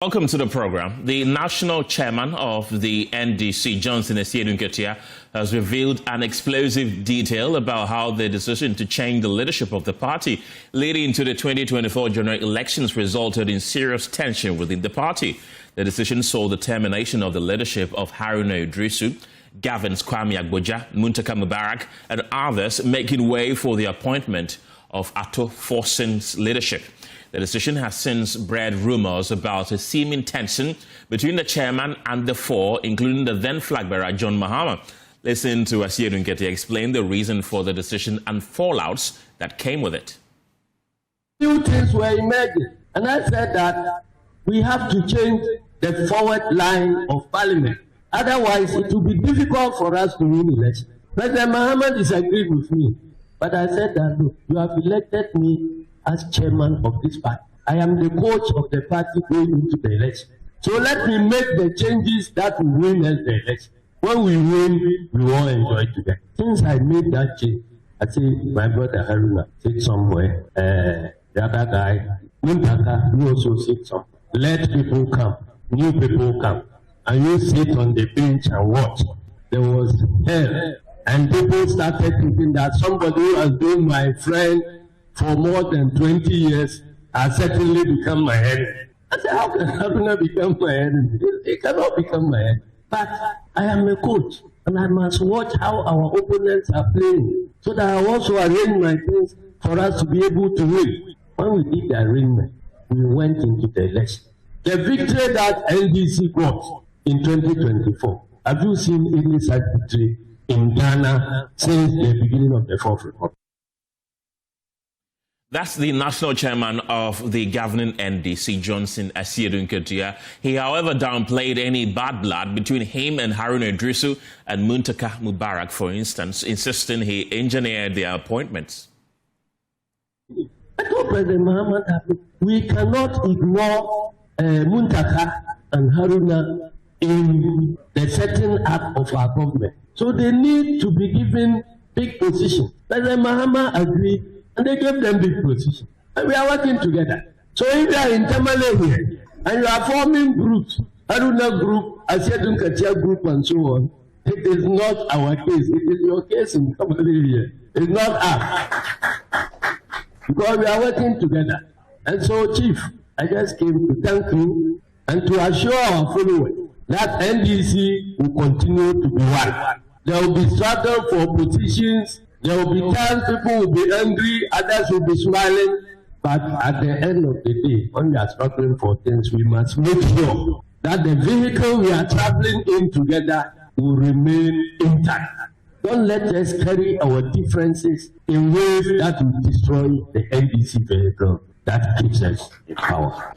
Welcome to the program. The national chairman of the NDC, Asiedu Nketia, has revealed an explosive detail about how the decision to change the leadership of the party leading to the 2024 general elections resulted in serious tension within the party. The decision saw the termination of the leadership of Haruna, Gavin's Kwame Agboja, Muntaka Mubarak, and others, making way for the appointment of Ato Forsen's leadership. The decision has since bred rumors about a seeming tension between the chairman and the four, including the then flag bearer, John Mahama. Listen to Asiedu Nketia explain the reason for the decision and fallouts that came with it. New things were emerging, and I said that we have to change the forward line of parliament. Otherwise, it will be difficult for us to win election. President Mahama disagreed with me, but I said that, look, you have elected me as chairman of this party. I am the coach of the party going into the election. So let me make the changes that will win us the election. When we win, we all enjoy together. Since I made that change, I say my brother Haruna sit somewhere. The other guy, Muntaka, you also sit somewhere. Let people come, new people come, and you sit on the bench and watch. There was hell, and people started thinking that somebody who has been my friend for more than 20 years has certainly become my enemy. I said, how can Haruna become my enemy? He cannot become my enemy. But I am a coach, and I must watch how our opponents are playing, so that I also arrange my things for us to be able to win. When we did the arrangement, we went into the election. The victory that NDC got in 2024, have you seen any such victory in Ghana since the beginning of the Fourth Republic? That's the national chairman of the governing NDC, Asiedu Nketia. He, however, downplayed any bad blood between him and Haruna and Muntaka Mubarak, for instance, insisting he engineered their appointments. I told President Mahama that we cannot ignore Muntaka and Haruna in the setting up of our government. So they need to be given big position. President Mahama agreed, and they gave them big position. And we are working together. So if you are in Tamale here, and you are forming groups, Haruna group, Asiedu Nketia group, and so on, it is not our case. It is your case in Tamale here. It's not us. Because we are working together. And so, Chief, I just came to thank you and to assure our followers that NDC will continue to be one. There will be struggle for positions. There will be times people will be angry, others will be smiling. But at the end of the day, when we are struggling for things, we must make sure that the vehicle we are traveling in together will remain intact. Don't let us carry our differences in ways that will destroy the NDC vehicle that keeps us in power.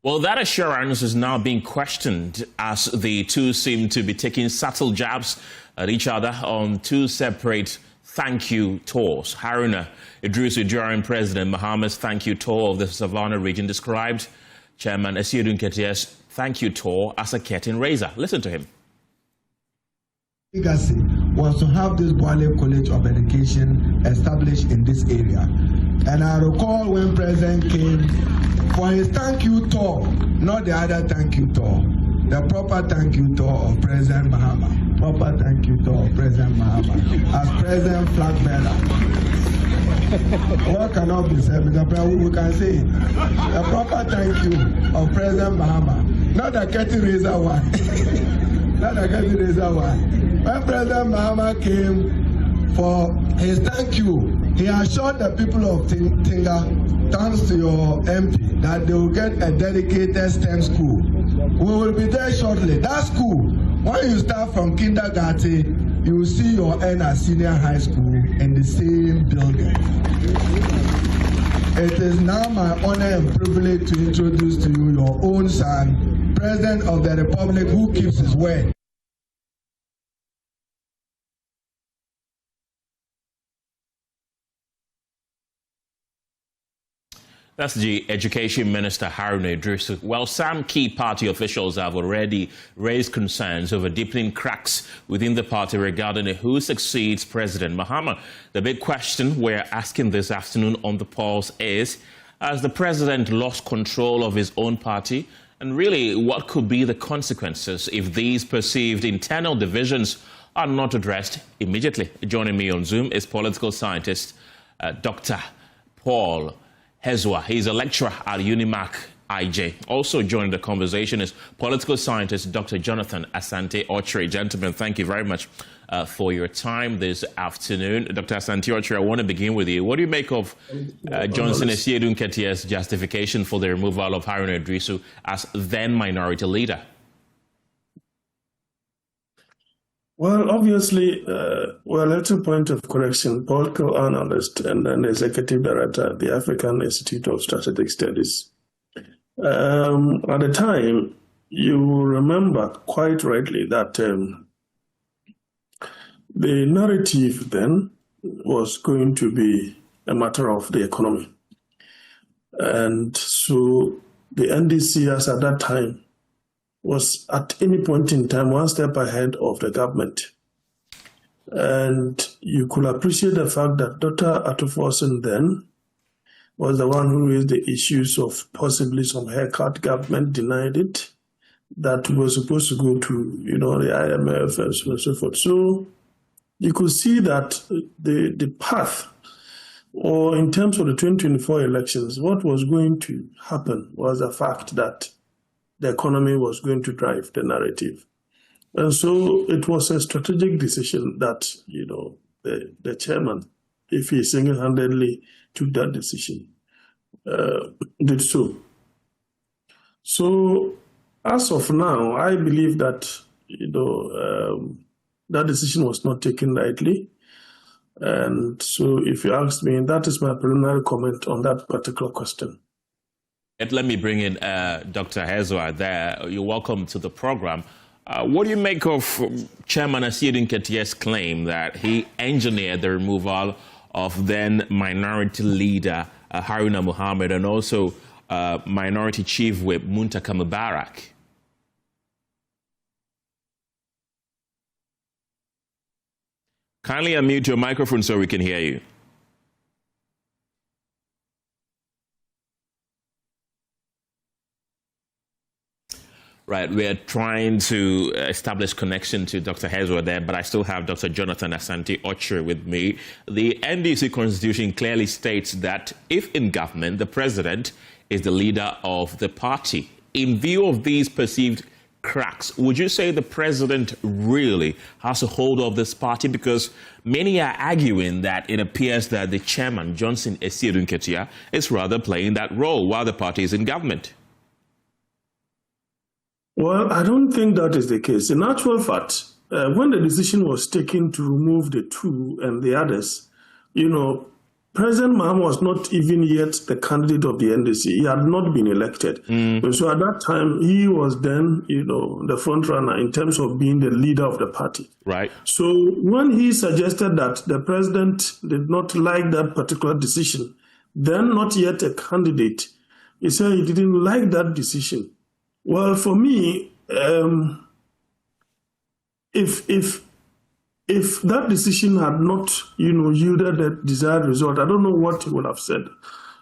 Well, that assurance is now being questioned as the two seem to be taking subtle jabs at each other on two separate thank you tours. Haruna Idrisu during President Mahama's thank you tour of the Savannah region described Chairman Asiedu Nketia's thank you tour as a curtain raiser. Listen to him. Legacy was to have this Boale College of Education established in this area. And I recall when President came for his thank you tour, not the other thank you tour, the proper thank you tour of President Mahama. Proper thank you tour of President Mahama as President Flag Bearer. What cannot be said? Because we can say it. The proper thank you of President Mahama, not the curtain raiser one. Not the curtain raiser one. When President Mahama came for his thank you, he assured the people of Tinga, thanks to your MP, that they will get a dedicated STEM school. We will be there shortly. That school, when you start from kindergarten, you will see your end at senior high school in the same building. It is now my honor and privilege to introduce to you your own son, President of the Republic, who keeps his word. That's the Education Minister, Haruna Idrisu. Well, some key party officials have already raised concerns over deepening cracks within the party regarding who succeeds President Mahama. The big question we're asking this afternoon on The Pulse is, Has the president lost control of his own party? And really, what could be the consequences if these perceived internal divisions are not addressed immediately? Joining me on Zoom is political scientist Dr. Paul Hezwa. He's a lecturer at UNIMAC IJ. Also joining the conversation is political scientist Dr. Jonathan Asante Ochre. Gentlemen, thank you very much for your time this afternoon. Dr. Asante Ochre, I want to begin with you. What do you make of Johnson Asiedu Nketia's justification for the removal of Haruna Idrisu as then minority leader? Well, obviously, that's a point of correction. Political analyst and an executive director at the African Institute of Strategic Studies. At the time, you remember quite rightly that the narrative then was going to be a matter of the economy. And so the NDC, as at that time, was at any point in time one step ahead of the government. And you could appreciate the fact that Dr. Atuforsen then was the one who raised the issues of possibly some haircut. Government denied it, that was supposed to go to, the IMF and so on and so forth. So you could see that the path, or in terms of the 2024 elections, what was going to happen was the fact that the economy was going to drive the narrative. And so it was a strategic decision that, the chairman, if he single-handedly took that decision, did so. So as of now, I believe that, that decision was not taken lightly. And so if you ask me, that is my preliminary comment on that particular question. Let me bring in Dr. Hezwa there. You're welcome to the program. What do you make of Chairman Asiedu Nketia's claim that he engineered the removal of then minority leader Haruna Muhammad and also minority chief whip Muntaka Mubarak? Kindly unmute your microphone so we can hear you. Right, we are trying to establish connection to Dr. Hezwa there, but I still have Dr. Jonathan Asante Ochre with me. The NDC constitution clearly states that if in government, the president is the leader of the party. In view of these perceived cracks, would you say the president really has a hold of this party? Because many are arguing that it appears that the chairman, Johnson Asiedu Nketia, is rather playing that role while the party is in government. Well, I don't think that is the case. In actual fact, when the decision was taken to remove the two and the others, President Mahama was not even yet the candidate of the NDC. He had not been elected. And so at that time, he was then, the front runner in terms of being the leader of the party. Right. So when he suggested that the president did not like that particular decision, then not yet a candidate, he said he didn't like that decision. Well, for me, if that decision had not, yielded the desired result, I don't know what he would have said,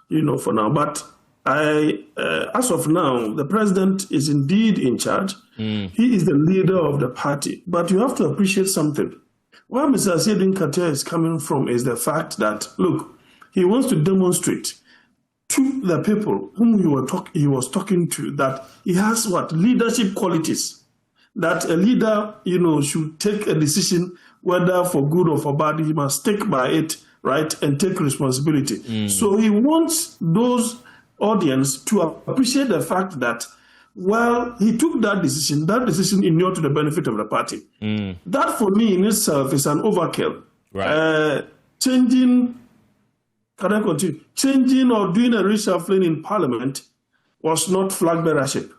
for now. But as of now, the president is indeed in charge. He is the leader of the party. But you have to appreciate something. Where Mr. Asiedu Nketia is coming from is the fact that, look, he wants to demonstrate to the people whom he was talking to that he has leadership qualities, that a leader should take a decision whether for good or for bad. He must stick by it, right, and take responsibility. So he wants those audience to appreciate the fact that he took that decision inured to the benefit of the party. That for me in itself is an overkill. Right. Changing or doing a reshuffling in parliament was not flag bearership.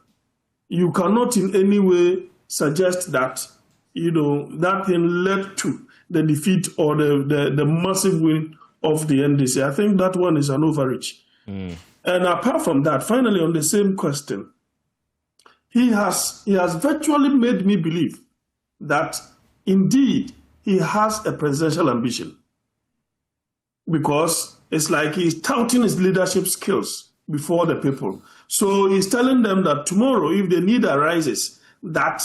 You cannot in any way suggest that, that thing led to the defeat or the massive win of the NDC. I think that one is an overreach. And apart from that, finally on the same question, he has virtually made me believe that indeed he has a presidential ambition. Because it's like he's touting his leadership skills. before the people. So he's telling them that tomorrow, if the need arises, that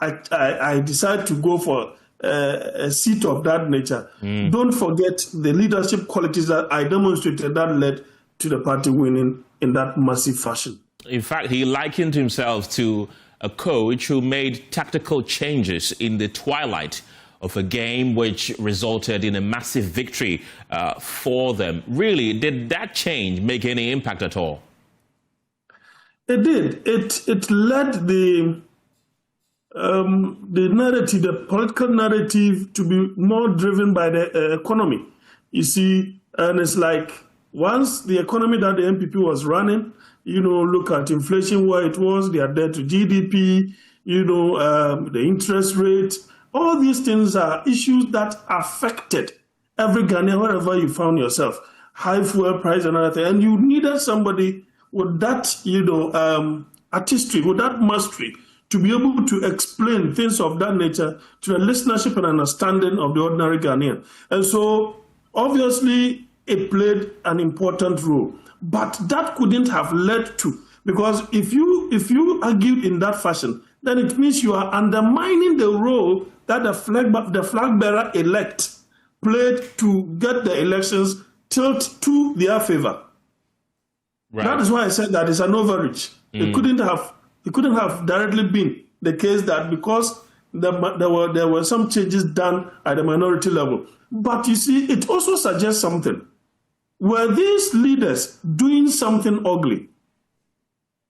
I decide to go for a seat of that nature, don't forget the leadership qualities that I demonstrated that led to the party winning in that massive fashion. In fact, he likened himself to a coach who made tactical changes in the twilight of a game which resulted in a massive victory for them. Really, did that change make any impact at all? It did. It led the narrative, the political narrative, to be more driven by the economy. You see, and it's like once the economy that the NPP was running, look at inflation where it was, their debt to GDP, the interest rate. All these things are issues that affected every Ghanaian wherever you found yourself. High fuel price and other things. And you needed somebody with that, artistry, with that mastery, to be able to explain things of that nature to the listenership and understanding of the ordinary Ghanaian. And so, obviously, it played an important role. But that couldn't have led to, because if you argued in that fashion, then it means you are undermining the role that the flag bearer elect played to get the elections tilt to their favor. Right. That is why I said that it's an overreach. It couldn't have directly been the case that because there were some changes done at the minority level. But you see, it also suggests something. Were these leaders doing something ugly?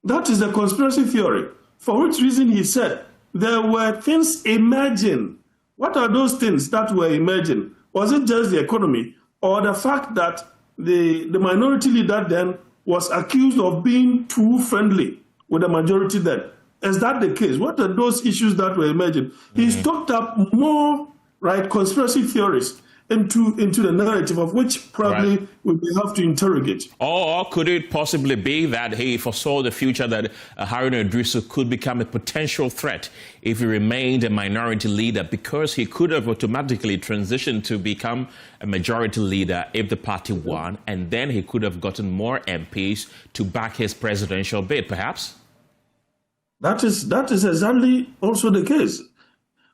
That is the conspiracy theory. For which reason he said there were things emerging. What are those things that were emerging? Was it just the economy, or the fact that the minority leader then was accused of being too friendly with the majority then? Is that the case? What are those issues that were emerging? He's talked up more, conspiracy theories into the narrative, of which probably we will have to interrogate. Or could it possibly be that he foresaw the future that Haruna Idrisu could become a potential threat if he remained a minority leader, because he could have automatically transitioned to become a majority leader if the party won, and then he could have gotten more MPs to back his presidential bid, perhaps? That is exactly also the case.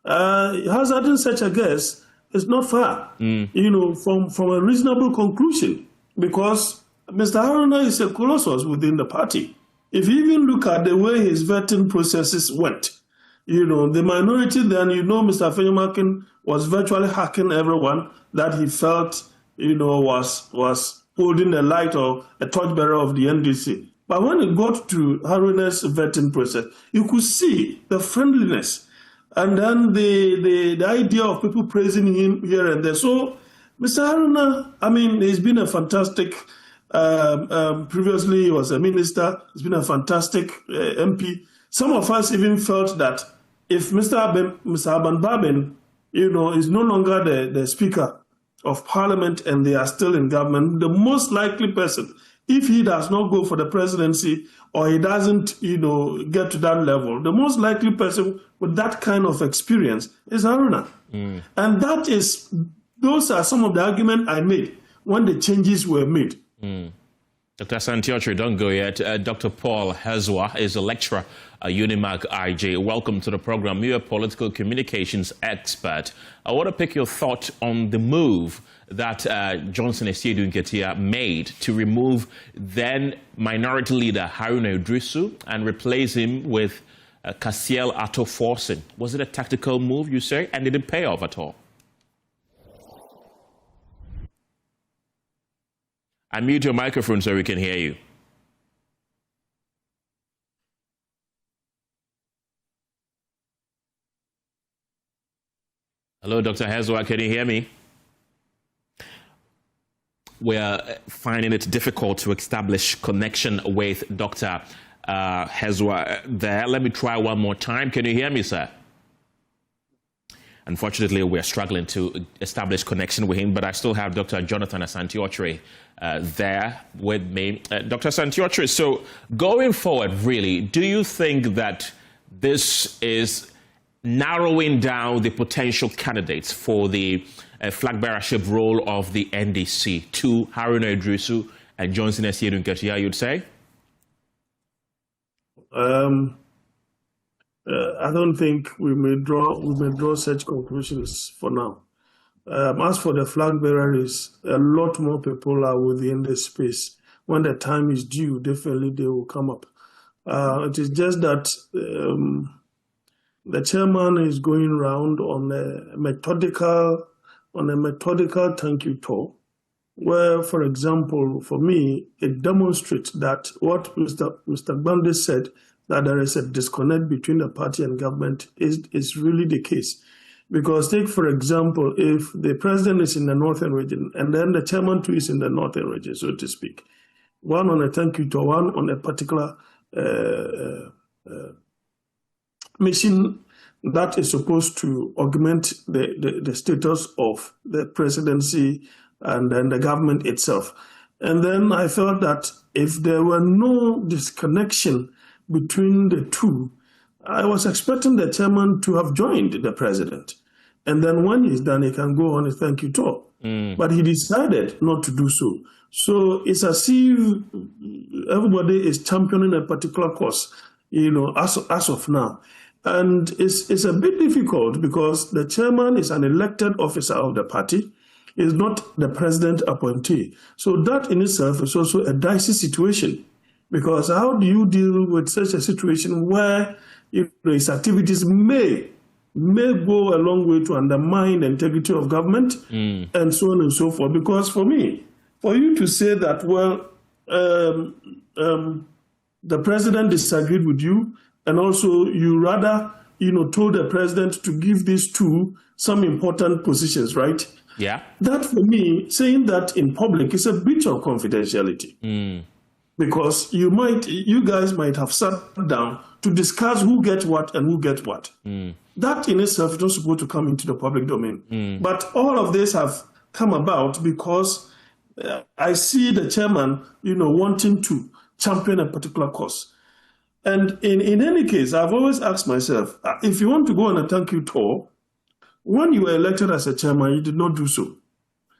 Hazarding such a guess is not far, from a reasonable conclusion, because Mr. Haruna is a colossus within the party. If you even look at the way his vetting processes went, the minority then, Mr. Fenyomakin was virtually hacking everyone that he felt, was holding the light or a torchbearer of the NDC. But when it got to Haruna's vetting process, you could see the friendliness and then the idea of people praising him here and there. So, Mr. Haruna, he's been a fantastic, previously he was a minister, he's been a fantastic MP. Some of us even felt that if Mr. Aban Babin, is no longer the Speaker of Parliament and they are still in government, the most likely person, if he does not go for the presidency or he doesn't, get to that level, the most likely person with that kind of experience is Haruna. And those are some of the arguments I made when the changes were made. Dr. Santiotre, don't go yet. Dr. Paul Hezwa is a lecturer at UNIMAG IJ. Welcome to the program. You're a political communications expert. I want to pick your thought on the move that Johnson Asiedu Nketia made to remove then minority leader Haruna Idrisu and replace him with Cassiel Atto Forson. Was it a tactical move, you say, and did it pay off at all? Unmute your microphone so we can hear you. Hello, Dr. Hezwa, can you hear me? We're finding it difficult to establish connection with Dr. Hezwa there. Let me try one more time. Can you hear me, sir? Unfortunately, we're struggling to establish connection with him, but I still have Dr. Jonathan Asantiotre there with me. Dr. Asantiotre, so going forward, really, do you think that this is narrowing down the potential candidates for the flag bearership role of the NDC to Haruna Idrisu and Johnson Asiedu Nketia, you'd say? I don't think we may draw such conclusions for now. As for the flag bearer race, a lot more people are within the space. When the time is due, definitely they will come up. It is just that the chairman is going around on a methodical thank you tour, where, for example, for me, it demonstrates that what Mr. Gbande said, that there is a disconnect between the party and government, is really the case. Because take, for example, if the president is in the northern region and then the chairman too is in the northern region, so to speak, one on a thank you tour, one on a particular mission that is supposed to augment the status of the presidency and then the government itself. And then I felt that if there were no disconnection between the two, I was expecting the chairman to have joined the president. And then when he's done, he can go on a thank you tour. But he decided not to do so. So it's as if everybody is championing a particular cause, as of now. And it's a bit difficult because the chairman is an elected officer of the party, is not the president appointee. So that in itself is also a dicey situation. Because how do you deal with such a situation where his activities may go a long way to undermine the integrity of government and so on and so forth? Because for me, for you to say that, well, the president disagreed with you, and also you rather, told the president to give these two some important positions, right? Yeah. That for me, saying that in public is a breach of confidentiality. Because you guys might have sat down to discuss who gets what and who gets what. That in itself is not supposed to come into the public domain. But all of this have come about because I see the chairman, wanting to champion a particular cause. And in any case, I've always asked myself, if you want to go on a thank you tour, when you were elected as a chairman, you did not do so.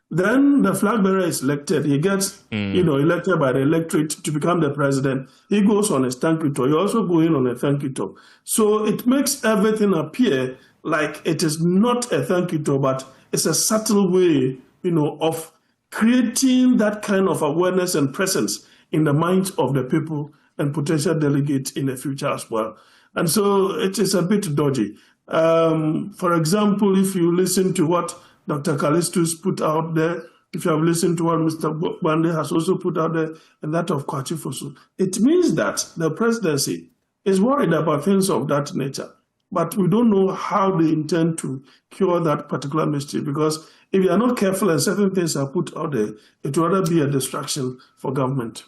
Then the flag bearer is elected. He gets, elected by the electorate to become the president. He goes on a thank you tour. You're also going on a thank you tour. So it makes everything appear like it is not a thank you tour, but it's a subtle way, of creating that kind of awareness and presence in the minds of the people and potential delegates in the future as well. And so it is a bit dodgy. For example, if you listen to what Dr. Callistus put out there, if you have listened to what Mr. Gbande has also put out there, and that of Kwachi Fosu, it means that the presidency is worried about things of that nature. But we don't know how they intend to cure that particular mystery, because if you are not careful and certain things are put out there, it will rather be a distraction for government.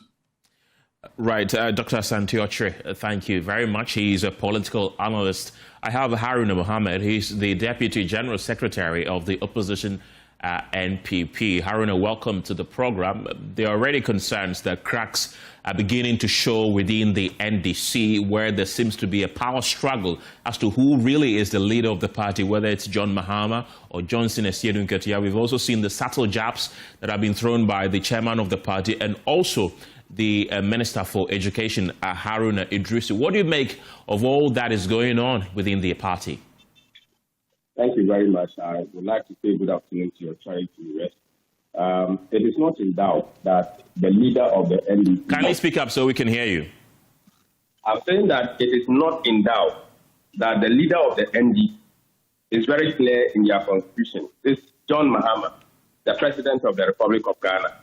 Right, Dr. Santiotre, thank you very much. He's a political analyst. I have Haruna Mohammed. He's the Deputy General Secretary of the opposition NPP. Haruna, welcome to the program. There are already concerns that cracks are beginning to show within the NDC, where there seems to be a power struggle as to who really is the leader of the party, whether it's John Mahama or Johnson Asiedu Nketia. We've also seen the subtle jabs that have been thrown by the chairman of the party and also the Minister for Education, Haruna Idrisu. What do you make of all that is going on within the party? Thank you very much. I would like to say good afternoon to your charity rest. It is not in doubt that the leader of the NDC... Kindly speak up so we can hear you. I'm saying that it is not in doubt that the leader of the NDC is very clear in their constitution. It's John Mahama, the President of the Republic of Ghana.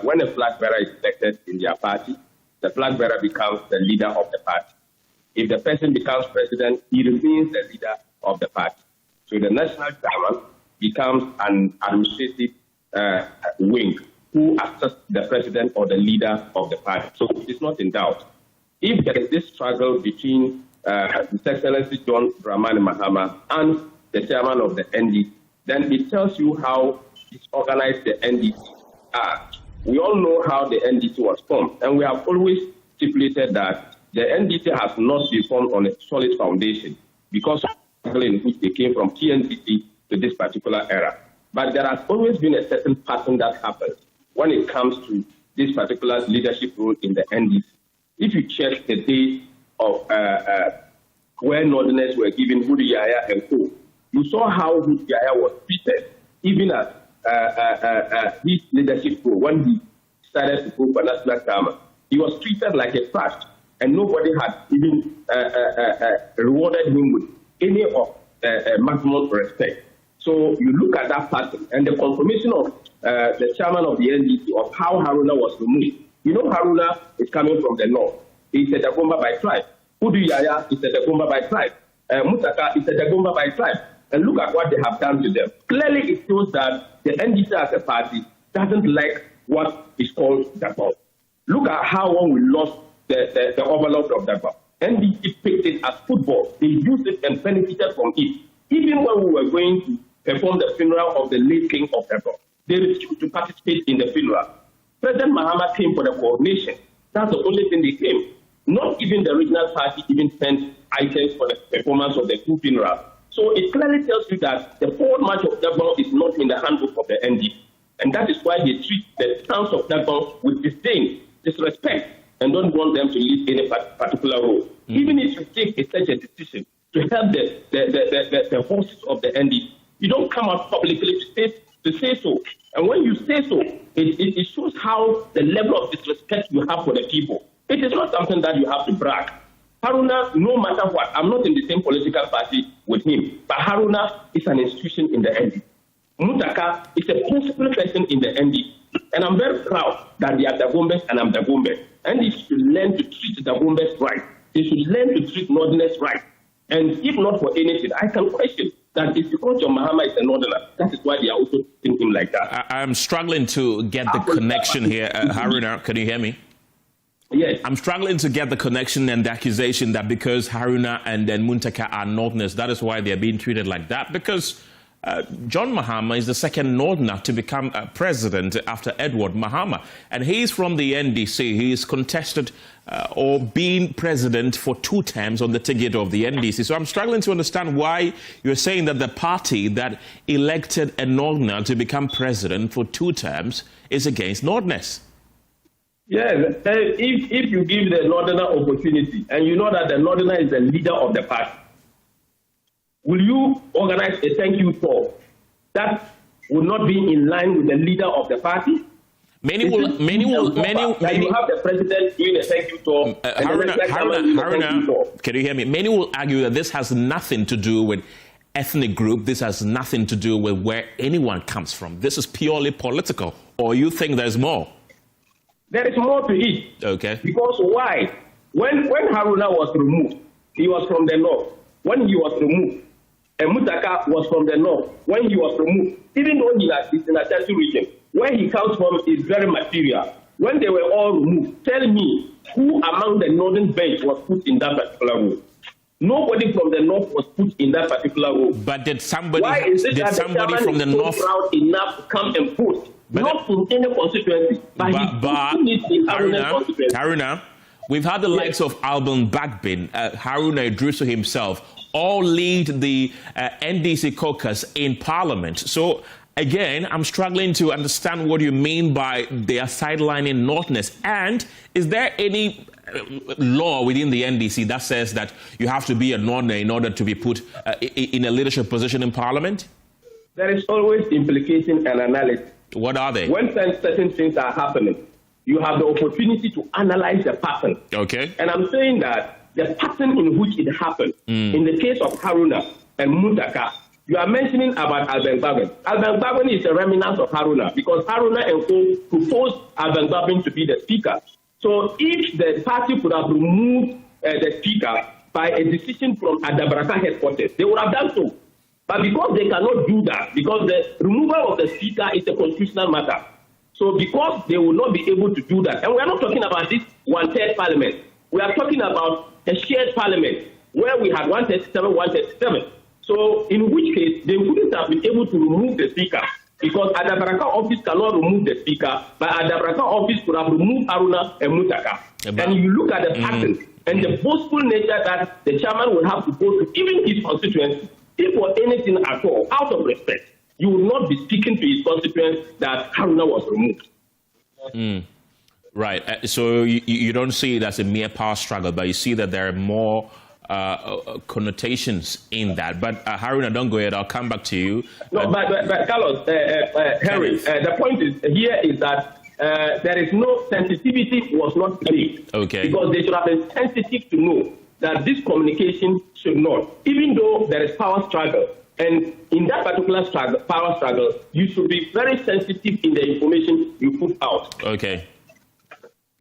When a flag bearer is elected in their party, the flag bearer becomes the leader of the party. If the person becomes president, he remains the leader of the party. So the national chairman becomes an administrative wing who assists the president or the leader of the party. So it's not in doubt. If there is this struggle between His Excellency John Dramani Mahama and the chairman of the NDC, then it tells you how disorganized the NDC are. We all know how the NDC was formed, and we have always stipulated that the NDC has not been formed on a solid foundation because of the struggle in which they came from TNCC to this particular era. But there has always been a certain pattern that happens when it comes to this particular leadership role in the NDC. If you check the day of where Northerners were given Hudu Yahya and co. You saw how Hudu Yahya was treated, even as his leadership role when he started to go for national camp. He was treated like a trash, and nobody had even rewarded him with any of maximum respect. So you look at that pattern and the confirmation of the chairman of the NDC of how Haruna was removed. You know, Haruna is coming from the north. He's a Dagomba by tribe. Hudu Yahya is a Dagomba by tribe. Muntaka is a Dagomba by tribe. And look at what they have done to them. Clearly, it shows that the NDC as a party doesn't like what is called Dagomba. Look at how when we lost the overlord of Dagomba. NDC picked it as football. They used it and benefited from it. Even when we were going to perform the funeral of the late king of Dagomba, they refused to participate in the funeral. President Mahama came for the coronation. That's the only thing they came. Not even the regional party even sent items for the performance of the two funerals. So it clearly tells you that the forward march of Dagomba is not in the handbook of the NDC. And that is why they treat the towns of Dagomba with disdain, disrespect, and don't want them to lead any particular role. Even if you take such a decision to help the horses of the NDC, you don't come out publicly to say so. And when you say so, it shows how the level of disrespect you have for the people. It is not something that you have to brag. Haruna, no matter what, I'm not in the same political party with him, but Haruna is an institution in the NDC. Muntaka is a principal person in the NDC. And I'm very proud that they are Dagombes and I'm Dagombe. And they should learn to treat Dagombes right. They should learn to treat Northerners right. And if not for anything, I can question that it's because John Mahama is a Northerner. That is why they are also treating him like that. I'm struggling to get the connection here. Haruna, can you hear me? Yes. I'm struggling to get the connection and the accusation that because Haruna and then Muntaka are Northerners, that is why they're being treated like that. Because John Mahama is the second Northerner to become president after Edward Mahama. And he's from the NDC. He's contested or been president for 2 terms on the ticket of the NDC. So I'm struggling to understand why you're saying that the party that elected a Northerner to become president for 2 terms is against Northerners. Yes, if you give the Northerner opportunity and you know that the Northerner is the leader of the party, will you organize a thank you tour that will not be in line with the leader of the party? Many will. You have the president doing a thank you tour. Haruna, can you hear me? Many will argue that this has nothing to do with ethnic group. This has nothing to do with where anyone comes from. This is purely political. Or you think there's more? There is more to it. Okay. Because why? When Haruna was removed, he was from the north. When he was removed, and Muntaka was from the north. When he was removed, even though he's in a certain region, where he comes from is very material. When they were all removed, tell me who among the northern bench was put in that particular role? Nobody from the north was put in that particular role. But did somebody? Why is it that somebody the from the north proud enough to come and vote? Not in any constituency, but Haruna, we've had the likes of Alban Bagbin, Haruna Idrisu himself, all lead the NDC caucus in Parliament. So again, I'm struggling to understand what you mean by they are sidelining Northerners. And is there any law within the NDC that says that you have to be a Northerner in order to be put in a leadership position in Parliament? There is always implication and analysis. What are they? When certain things are happening, you have the opportunity to analyze the pattern. Okay. And I'm saying that the pattern in which it happened, in the case of Haruna and Muntaka, you are mentioning about Alban Bagbin. Alban Bagbin is a remnant of Haruna because Haruna and co proposed Alban Bagbin to be the speaker. So if the party could have removed the speaker by a decision from Adabraka headquarters, they would have done so. But because they cannot do that, because the removal of the speaker is a constitutional matter, so because they will not be able to do that, and we are not talking about this 1/3 parliament, we are talking about a shared parliament where we had 137, 137. So in which case, they wouldn't have been able to remove the speaker because Adabraka office cannot remove the speaker, but Adabraka office could have removed Haruna and Muntaka. And you look at the pattern and the boastful nature that the chairman will have to go to, even his constituency. If for anything at all, out of respect, you will not be speaking to his constituents that Haruna was removed. Right. So you don't see it as a mere power struggle, but you see that there are more connotations in that. But Haruna, don't go ahead. I'll come back to you. No, but Carlos, Henry, the point here is that there is no sensitivity was not played. Okay. Because they should have been sensitive to know that this communication should not, even though there is power struggle. And in that particular power struggle, you should be very sensitive in the information you put out. Okay.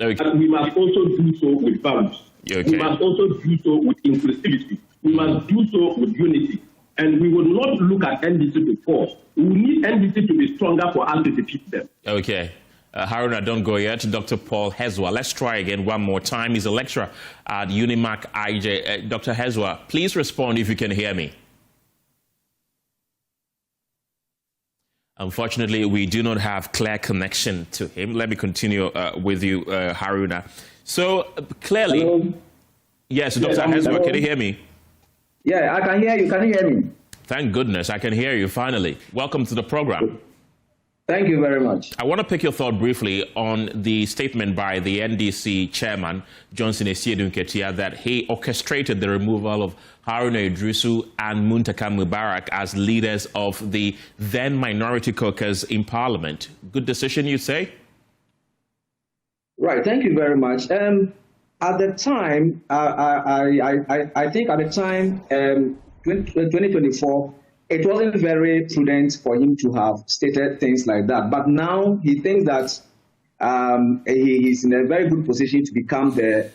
And we must also do so with values. Okay. We must also do so with inclusivity. We must do so with unity. And we will not look at NDC to force. We need NDC to be stronger for us to defeat them. Okay. Haruna, don't go yet. Dr. Paul Hezwa, let's try again one more time. He's a lecturer at Unimac IJ. Dr. Hezwa, please respond if you can hear me. Unfortunately, we do not have clear connection to him. Let me continue with you, Haruna. So clearly, hello? Yes, Dr. Hezwa, can you hear me? Yeah, I can hear you. Can you hear me? Thank goodness, I can hear you finally. Welcome to the program. Thank you very much. I want to pick your thought briefly on the statement by the NDC chairman, Asiedu Nketia, that he orchestrated the removal of Haruna Idrisu and Muntaka Mubarak as leaders of the then minority caucus in parliament. Good decision, you say? Right, thank you very much. At the time, I think at the time, 2024, it wasn't very prudent for him to have stated things like that. But now he thinks that he is in a very good position to become the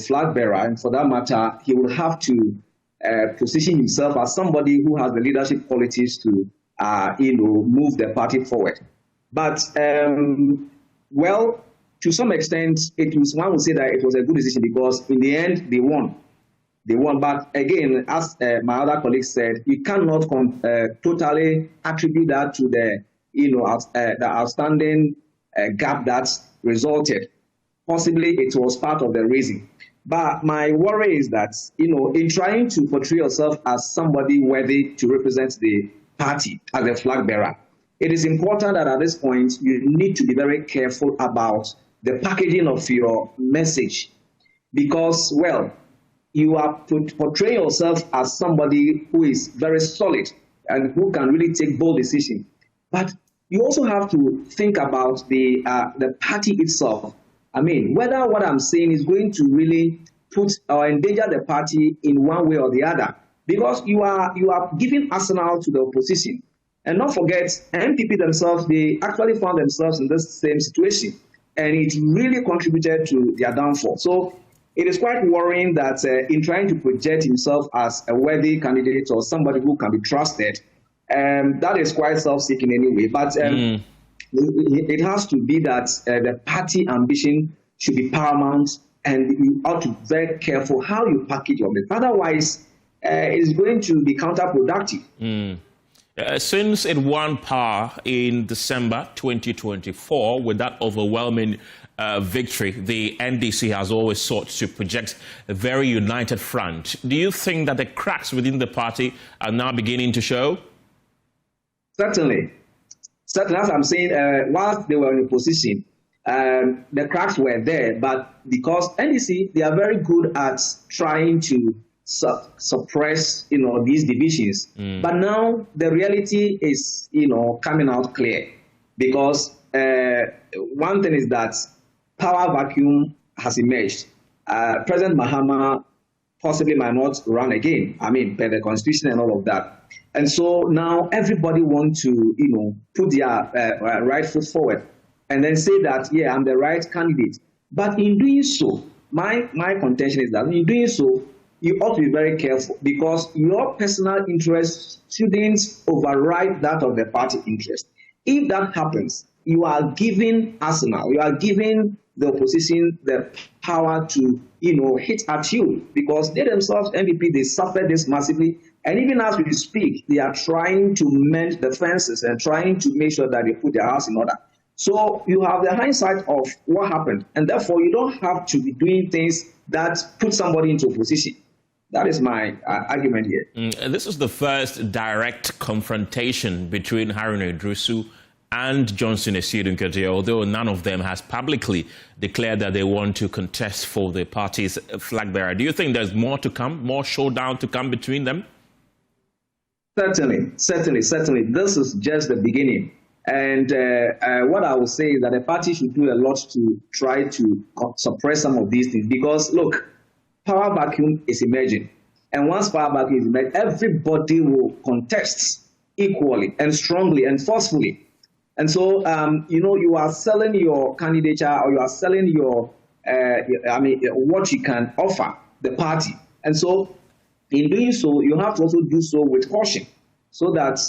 flag bearer, and for that matter, he will have to position himself as somebody who has the leadership qualities to move the party forward. But well, to some extent, one would say that it was a good decision because in the end they won. But again, as my other colleague said, you cannot totally attribute that to the outstanding gap that resulted. Possibly it was part of the reason. But my worry is that, in trying to portray yourself as somebody worthy to represent the party as a flag bearer, it is important that at this point you need to be very careful about the packaging of your message because, well, you are portraying yourself as somebody who is very solid and who can really take bold decisions. But you also have to think about the party itself. I mean, whether what I'm saying is going to really put or endanger the party in one way or the other, because you are giving arsenal to the opposition. And not forget, NPP themselves, they actually found themselves in this same situation, and it really contributed to their downfall. So it is quite worrying that in trying to project himself as a worthy candidate or somebody who can be trusted, that is quite self-seeking anyway. But it has to be that the party ambition should be paramount, and you ought to be very careful how you package your message. Otherwise, it's going to be counterproductive. Since it won power in December 2024 with that overwhelming victory, the NDC has always sought to project a very united front. Do you think that the cracks within the party are now beginning to show? Certainly, as I'm saying, whilst they were in a position, the cracks were there, but because NDC, they are very good at trying to suppress, these divisions. But now the reality is, coming out clear, because one thing is that power vacuum has emerged. President Mahama possibly might not run again. I mean, per the constitution and all of that. And so now everybody wants to, put their right foot forward and then say that, yeah, I'm the right candidate. But in doing so, my contention is that in doing so, you ought to be very careful because your personal interest shouldn't override that of the party interest. If that happens, you are giving arsenal, you are giving the opposition the power to, hit at you because they themselves, NPP, they suffered this massively. And even as we speak, they are trying to mend the fences and trying to make sure that they put their house in order. So you have the hindsight of what happened, and therefore you don't have to be doing things that put somebody into a position. That is my argument here. This is the first direct confrontation between Haruna Idrisu and Johnson Asiedu Nketia, although none of them has publicly declared that they want to contest for the party's flag bearer. Do you think there's more to come, more showdown to come between them? Certainly. This is just the beginning. And what I will say is that the party should do a lot to try to suppress some of these things. Because, look, power vacuum is emerging. And once power vacuum is emerging, everybody will contest equally and strongly and forcefully. And so, you are selling your candidature, or you are selling your, what you can offer the party. And so, in doing so, you have to also do so with caution, so that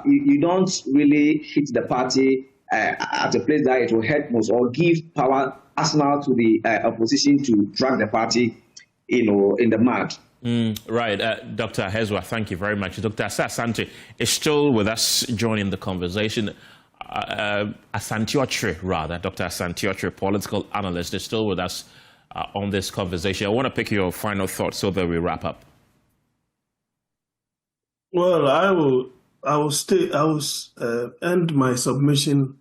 you don't really hit the party at a place that it will hurt most, or give power arsenal to the opposition to drag the party, in the mud. Right. Dr. Hezwa, thank you very much. Dr. Asante is still with us, joining the conversation. Asante Otre, rather, Dr. Asante Otre, political analyst, is still with us on this conversation. I want to pick your final thoughts so that we wrap up. Well, I will end my submission,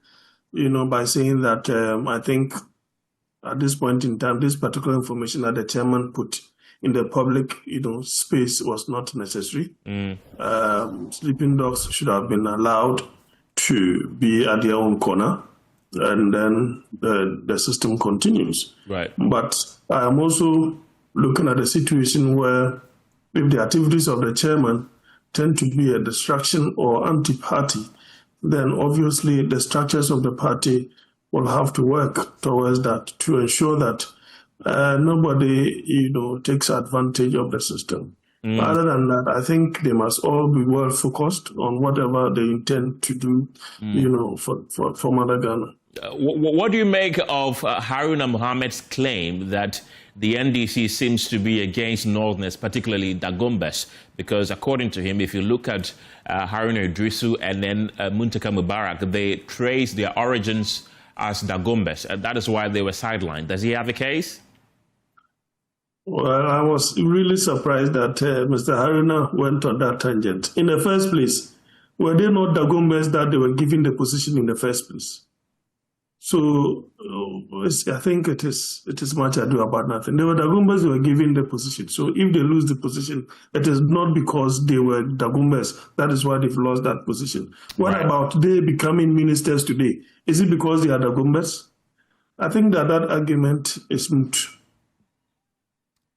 by saying that I think at this point in time, this particular information that the chairman put in the public, space was not necessary. Sleeping dogs should have been allowed to be at their own corner, and then the system continues. Right. But I am also looking at a situation where, if the activities of the chairman tend to be a distraction or anti-party, then obviously the structures of the party will have to work towards that to ensure that nobody, takes advantage of the system. Other than that, I think they must all be well focused on whatever they intend to do, for Mother Ghana. What do you make of Haruna Mohammed's claim that the NDC seems to be against Northerners, particularly Dagombas? Because according to him, if you look at Haruna Idrisu and then Muntaka Mubarak, they trace their origins as Dagombas. That is why they were sidelined. Does he have a case? Well, I was really surprised that Mr. Haruna went on that tangent. In the first place, were they not Dagombas that they were given the position in the first place? So I think it is much ado about nothing. They were Dagombas, they were given the position. So if they lose the position, it is not because they were Dagombas. That is why they've lost that position. What about they becoming ministers today? Is it because they are Dagombas? I think that argument is moot.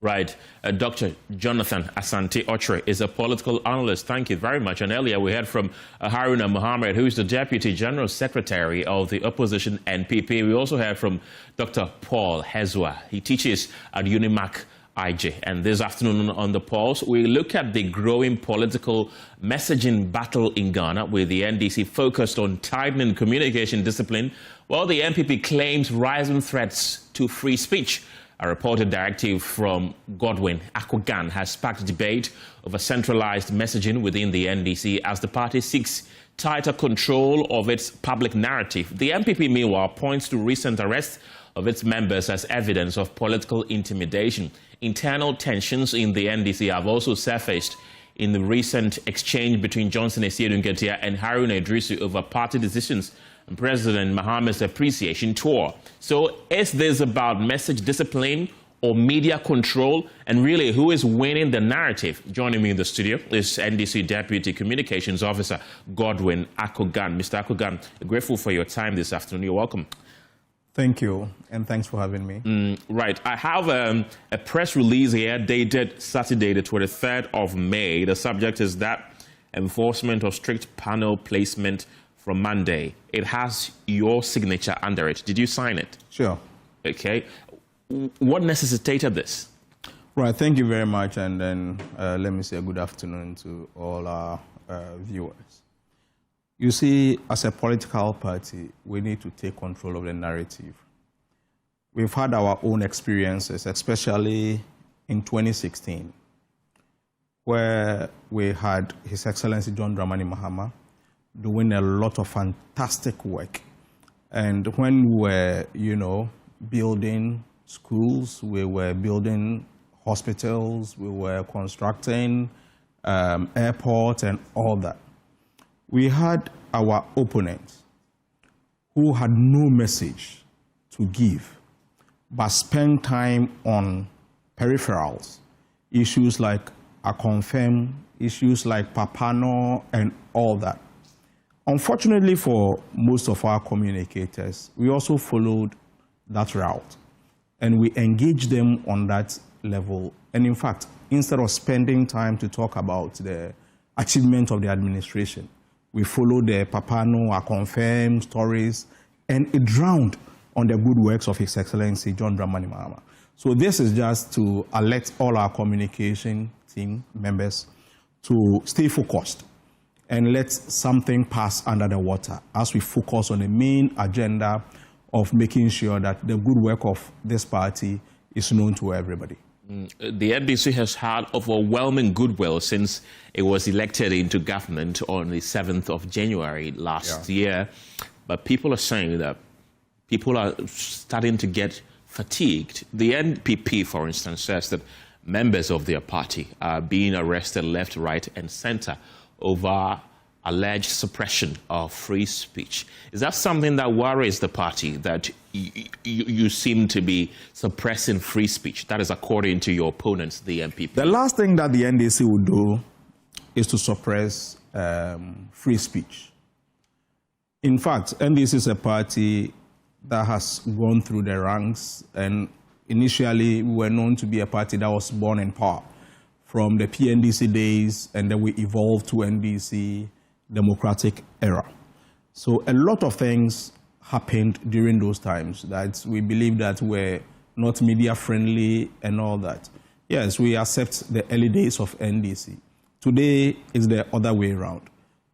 Right. Dr. Jonathan Asante Otre is a political analyst. Thank you very much. And earlier we heard from Haruna Mohammed, who is the Deputy General Secretary of the opposition NPP. We also heard from Dr. Paul Hezwa. He teaches at Unimac IJ. And this afternoon on The Pulse, we look at the growing political messaging battle in Ghana, with the NDC focused on tightening communication discipline, while the NPP claims rising threats to free speech. A reported directive from Godwin Akoghan has sparked debate over centralized messaging within the NDC as the party seeks tighter control of its public narrative. The MPP, meanwhile, points to recent arrests of its members as evidence of political intimidation. Internal tensions in the NDC have also surfaced in the recent exchange between Johnson Asiedu Nketia and Haruna Idrisu over party decisions and President Mohammed's appreciation tour. So is this about message discipline or media control? And really, who is winning the narrative? Joining me in the studio is NDC Deputy Communications Officer Godwin Akoghan. Mr. Akoghan, grateful for your time this afternoon. You're welcome. Thank you, and thanks for having me. Right. I have a press release here dated Saturday, the 23rd of May. The subject is that enforcement of strict panel placement from Monday. It has your signature under it. Did you sign it? Sure. Okay. What necessitated this? Right. Thank you very much. And then let me say good afternoon to all our viewers. You see, as a political party, we need to take control of the narrative. We've had our own experiences, especially in 2016, where we had His Excellency John Dramani Mahama doing a lot of fantastic work. And when we were, building schools, we were building hospitals, we were constructing airports and all that. We had our opponents who had no message to give, but spent time on peripherals, issues like Akonfem, issues like Papano, and all that. Unfortunately for most of our communicators, we also followed that route, and we engaged them on that level. And in fact, instead of spending time to talk about the achievement of the administration, we followed the Papano, Akonfem stories, and it drowned on the good works of His Excellency John Dramani Mahama. So this is just to alert all our communication team members to stay focused and let something pass under the water as we focus on the main agenda of making sure that the good work of this party is known to everybody. The NDC has had overwhelming goodwill since it was elected into government on the 7th of January last year. But people are saying that people are starting to get fatigued. The NPP, for instance, says that members of their party are being arrested left, right, and center over alleged suppression of free speech. Is that something that worries the party, that you seem to be suppressing free speech? That is according to your opponents, the NPP. The last thing that the NDC would do is to suppress free speech. In fact, NDC is a party that has gone through the ranks, and initially we were known to be a party that was born in power from the PNDC days, and then we evolved to NDC democratic era. So a lot of things happened during those times that we believe that were not media friendly and all that. Yes, we accept the early days of NDC. Today is the other way around.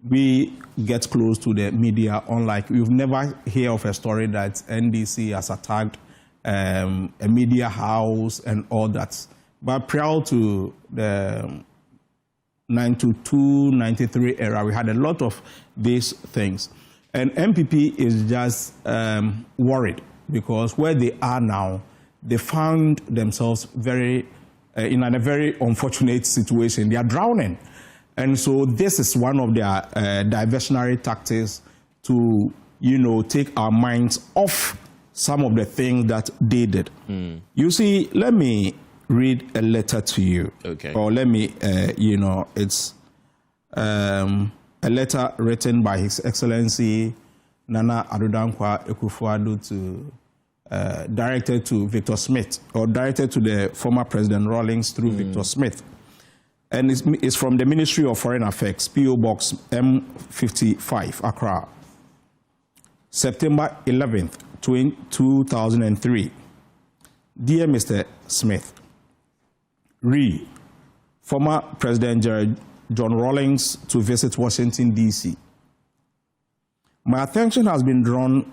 We get close to the media, unlike we've never heard of a story that NDC has attacked a media house and all that. But prior to the 92, 93 era, we had a lot of these things. And MPP is just worried because where they are now, they found themselves in a very unfortunate situation. They are drowning. And so this is one of their diversionary tactics to, take our minds off some of the things that they did. You see, let me read a letter to you. Okay. Or let me, it's a letter written by His Excellency Nana Addo Akufo-Addo to, directed to Victor Smith, or directed to the former President Rawlings through Victor Smith. And it's from the Ministry of Foreign Affairs, P.O. Box M55, Accra. September 11th, 2003. Dear Mr. Smith, former President John Rawlings to visit Washington, D.C. My attention has been drawn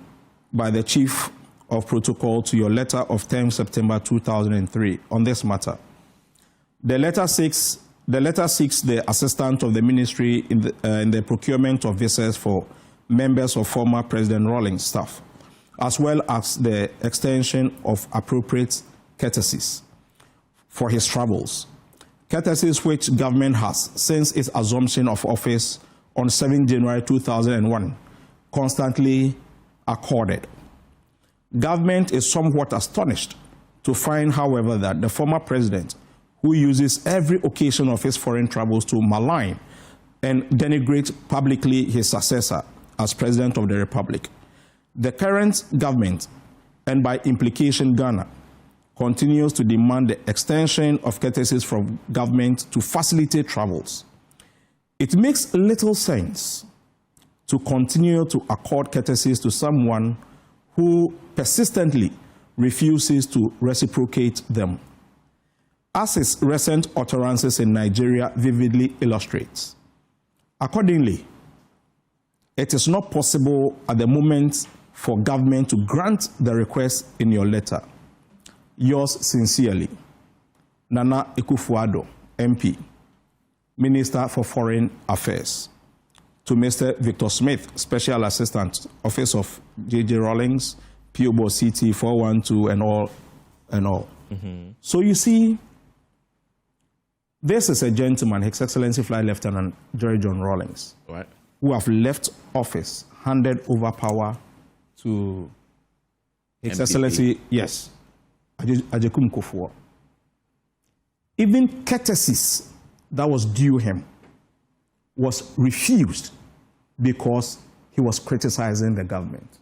by the Chief of Protocol to your letter of 10 September 2003 on this matter. The letter seeks the assistance of the ministry in the procurement of visas for members of former President Rawlings' staff, as well as the extension of appropriate courtesies for his travels. Courtesies which government has, since its assumption of office on 7 January 2001, constantly accorded. Government is somewhat astonished to find, however, that the former president, who uses every occasion of his foreign travels to malign and denigrate publicly his successor as President of the Republic, the current government, and by implication Ghana, continues to demand the extension of courtesies from government to facilitate travels. It makes little sense to continue to accord courtesies to someone who persistently refuses to reciprocate them, as his recent utterances in Nigeria vividly illustrates. Accordingly, it is not possible at the moment for government to grant the request in your letter. Yours sincerely, Nana Akufo-Addo, MP, Minister for Foreign Affairs. To Mr. Victor Smith, Special Assistant, Office of J.J. Rawlings, P.O. Box CT 412, and all. Mm-hmm. So you see, this is a gentleman, His Excellency Flight Lieutenant Jerry John Rawlings, right, who have left office, handed over power to His MPP. Excellency, yes, Ajekum Kofuor. Even courtesies that was due him was refused because he was criticizing the government.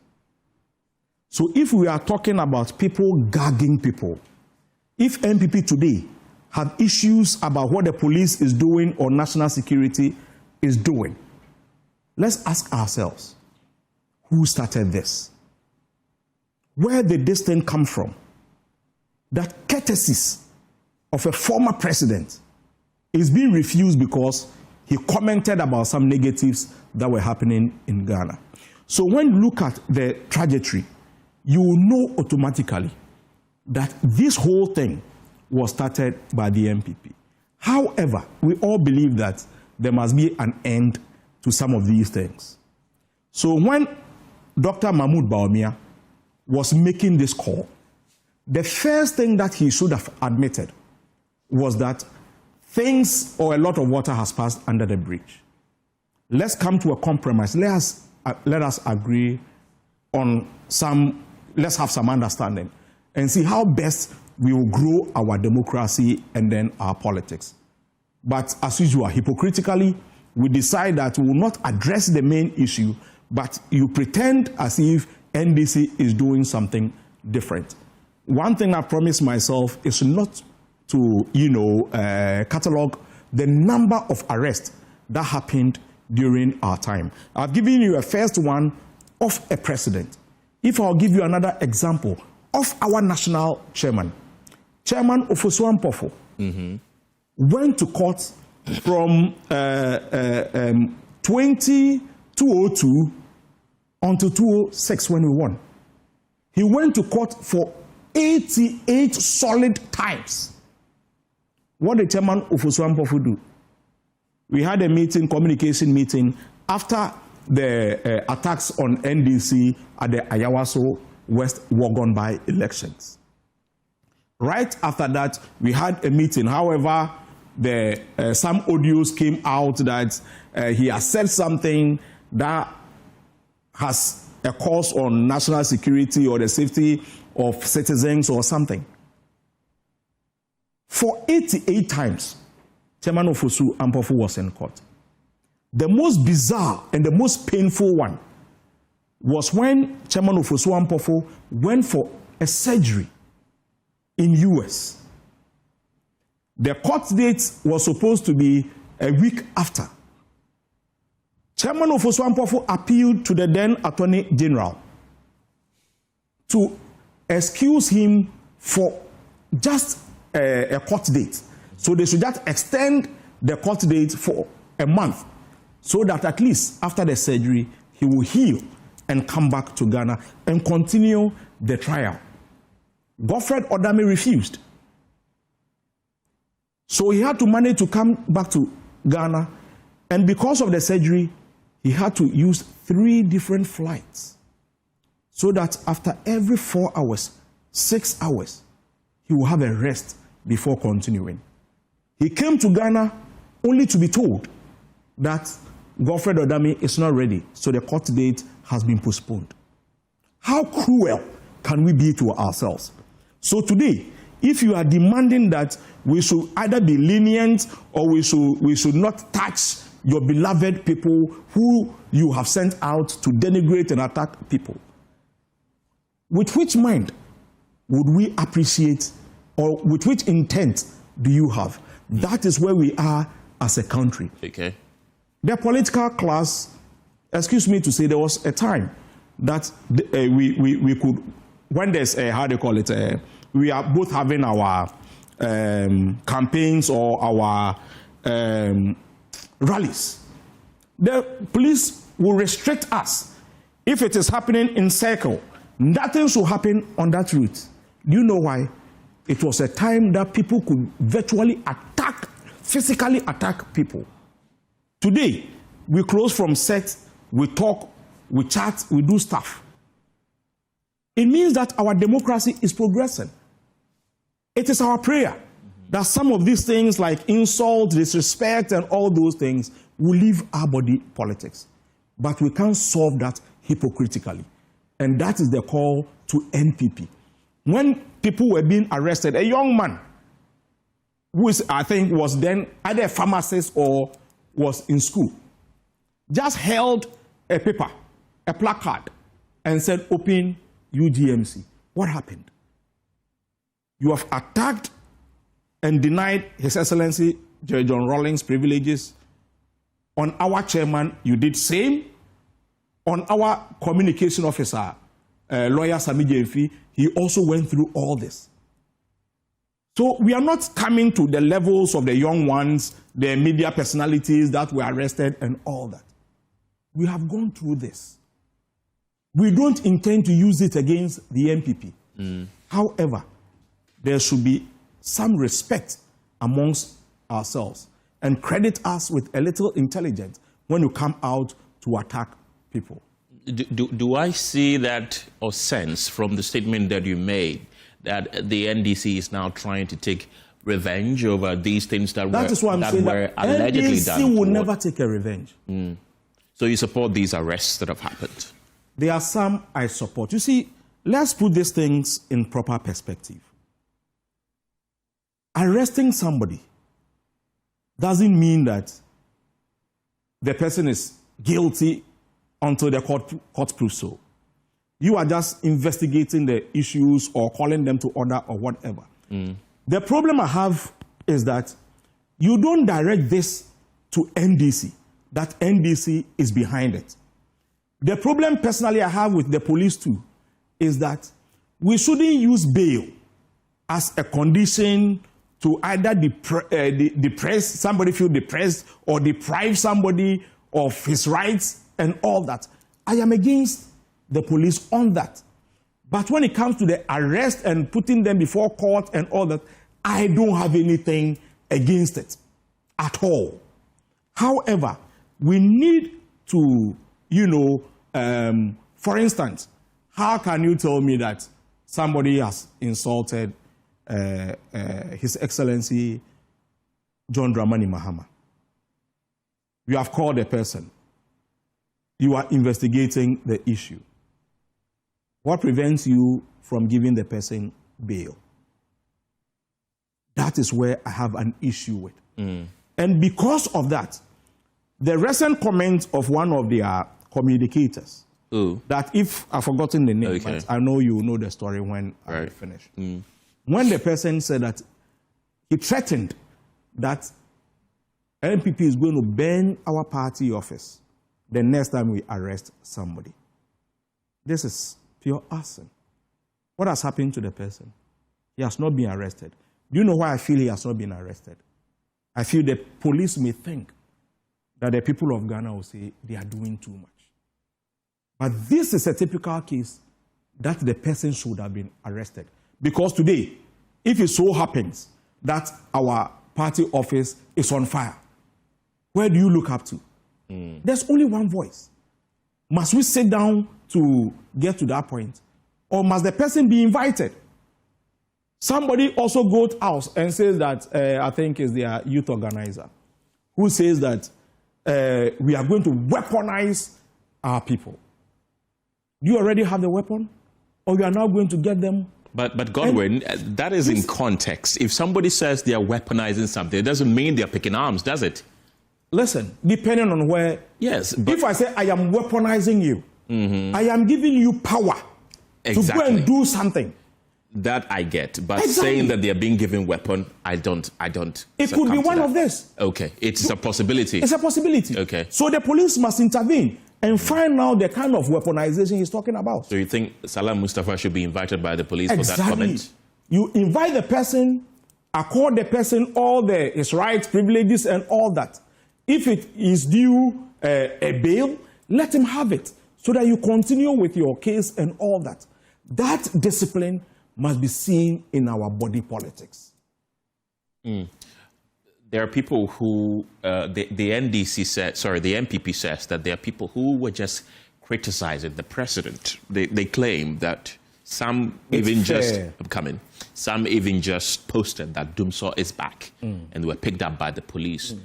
So if we are talking about people gagging people, if MPP today have issues about what the police is doing or national security is doing, let's ask ourselves, who started this? Where did this thing come from? That courtesies of a former president is being refused because he commented about some negatives that were happening in Ghana. So when you look at the trajectory, you will know automatically that this whole thing was started by the MPP. However, we all believe that there must be an end to some of these things. So when Dr. Mahmoud Bawumia was making this call, the first thing that he should have admitted was that things or a lot of water has passed under the bridge. Let's come to a compromise. Let us agree on some, let's have some understanding and see how best we will grow our democracy and then our politics. But as usual, hypocritically, we decide that we will not address the main issue, but you pretend as if NDC is doing something different. One thing I promised myself is not to, catalog the number of arrests that happened during our time. I've given you a first one of a president. If I'll give you another example of our national chairman, Chairman Ofosu Ampofo, went to court from 2002 until 2006 when we won. He went to court for 88 solid times. What did Chairman Ofosu Ampofo do? We had a meeting, communication meeting, after the attacks on NDC at the Ayawaso West Wagon by elections. Right after that, we had a meeting. However, some audios came out that he has said something that has a cause on national security or the safety of citizens or something. For 88 times, Chairman Ofosu Ampofo was in court. The most bizarre and the most painful one was when Chairman Ofosu Ampofo went for a surgery in US. The court date was supposed to be a week after. Chairman Ofosu Ampofo appealed to the then Attorney General to excuse him for just a court date. So they should just extend the court date for a month so that at least after the surgery, he will heal and come back to Ghana and continue the trial. Godfred Odame refused. So he had to manage to come back to Ghana, and because of the surgery, he had to use 3 different flights so that after every 4 hours, 6 hours, he will have a rest before continuing. He came to Ghana only to be told that Godfred Odame is not ready, so the court date has been postponed. How cruel can we be to ourselves? So today, if you are demanding that we should either be lenient or we should not touch your beloved people who you have sent out to denigrate and attack people, with which mind would we appreciate, or with which intent do you have? That is where we are as a country. Okay. The political class, excuse me to say, there was a time that we could, when there's how do you call it, we are both having our campaigns or our rallies. The police will restrict us. If it is happening in circle, nothing should happen on that route. Do you know why? It was a time that people could virtually attack, physically attack people. Today, we close from set, we talk, we chat, we do stuff. It means that our democracy is progressing. It is our prayer that some of these things like insult, disrespect, and all those things will leave our body politics. But we can't solve that hypocritically. And that is the call to NPP. When people were being arrested, a young man, who is, I think was then either a pharmacist or was in school, just held a paper, a placard, and said, open UGMC. What happened? You have attacked and denied His Excellency John Rawlings privileges. On our chairman, you did same. On our communication officer, lawyer Sami Jemfi, he also went through all this. So we are not coming to the levels of the young ones, the media personalities that were arrested and all that. We have gone through this. We don't intend to use it against the NPP. However, there should be some respect amongst ourselves and credit us with a little intelligence when you come out to attack people. Do I see that or sense from the statement that you made that the NDC is now trying to take revenge over these things that That is why I'm saying that allegedly NDC done? will never take a revenge. So you support these arrests that have happened? There are some I support. You see, let's put these things in proper perspective. Arresting somebody doesn't mean that the person is guilty until the court proves so. You are just investigating the issues or calling them to order or whatever. The problem I have is that you don't direct this to NDC, that NDC is behind it. The problem personally I have with the police too is that we shouldn't use bail as a condition to either depress somebody, feel depressed, or deprive somebody of his rights and all that. I am against the police on that. But when it comes to the arrest and putting them before court and all that, I don't have anything against it at all. However, we need to, for instance, how can you tell me that somebody has insulted His Excellency John Dramani Mahama? You have called a person. You are investigating the issue. What prevents you from giving the person bail? That is where I have an issue with. And because of that, the recent comment of one of their communicators, that if I've forgotten the name, but I know you know the story when I finish. When the person said that he threatened that NPP is going to burn our party office the next time we arrest somebody. This is pure arson. What has happened to the person? He has not been arrested. Do you know why I feel he has not been arrested? I feel the police may think that the people of Ghana will say they are doing too much. But this is a typical case that the person should have been arrested. Because today, if it so happens that our party office is on fire, where do you look up to? There's only one voice. Must we sit down to get to that point? Or must the person be invited? Somebody also goes out and says that, I think is their youth organizer, who says that we are going to weaponize our people. Do you already have the weapon? Or you are now going to get them? But Godwin, that is in context. If somebody says they are weaponizing something, it doesn't mean they're picking arms, does it? Listen, depending on where... Yes, but... If I say I am weaponizing you, I am giving you power to go and do something. That I get, but saying that they are being given weapon, I don't. It could be one of this. Okay, it's a possibility. It's a possibility. Okay. So the police must intervene and find out the kind of weaponization he's talking about. So you think Salam Mustafa should be invited by the police for that comment? You invite the person, accord the person all his rights, privileges, and all that. If it is due a bail, let him have it so that you continue with your case and all that. That discipline must be seen in our body politics. There are people who, the NPP says that there are people who were just criticizing the president. They claim that some even just posted that Dumso is back and were picked up by the police.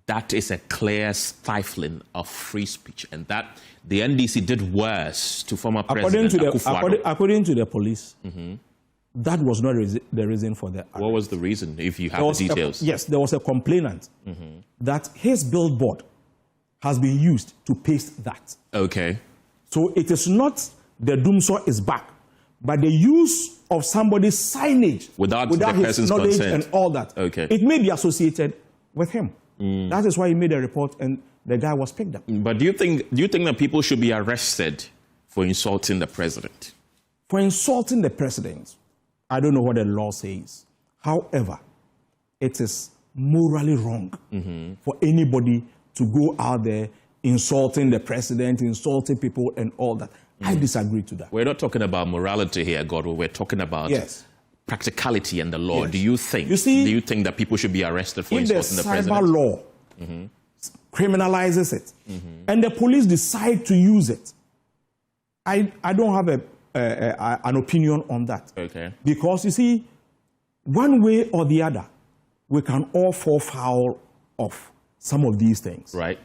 that is a clear stifling of free speech, and that the NDC did worse to former President Akufo-Addo. According to the police, that was not the reason for the arrest. What was the reason, if you have the details? Yes, there was a complainant that his billboard has been used to paste that. Okay. So it is not the Doomsaw is back, but the use of somebody's signage without the his person's knowledge consent and all that. Okay. It may be associated with him. That is why he made a report and the guy was picked up. But do you think that people should be arrested for insulting the president? For insulting the president, I don't know what the law says. However, it is morally wrong for anybody to go out there insulting the president, insulting people and all that. I disagree to that. We're not talking about morality here, Godwin. We're talking about practicality and the law. Yes. Do you think that people should be arrested for insulting the president? If the cyber law criminalizes it and the police decide to use it, I don't have an opinion on that. Okay. Because you see, one way or the other, we can all fall foul of some of these things. Right.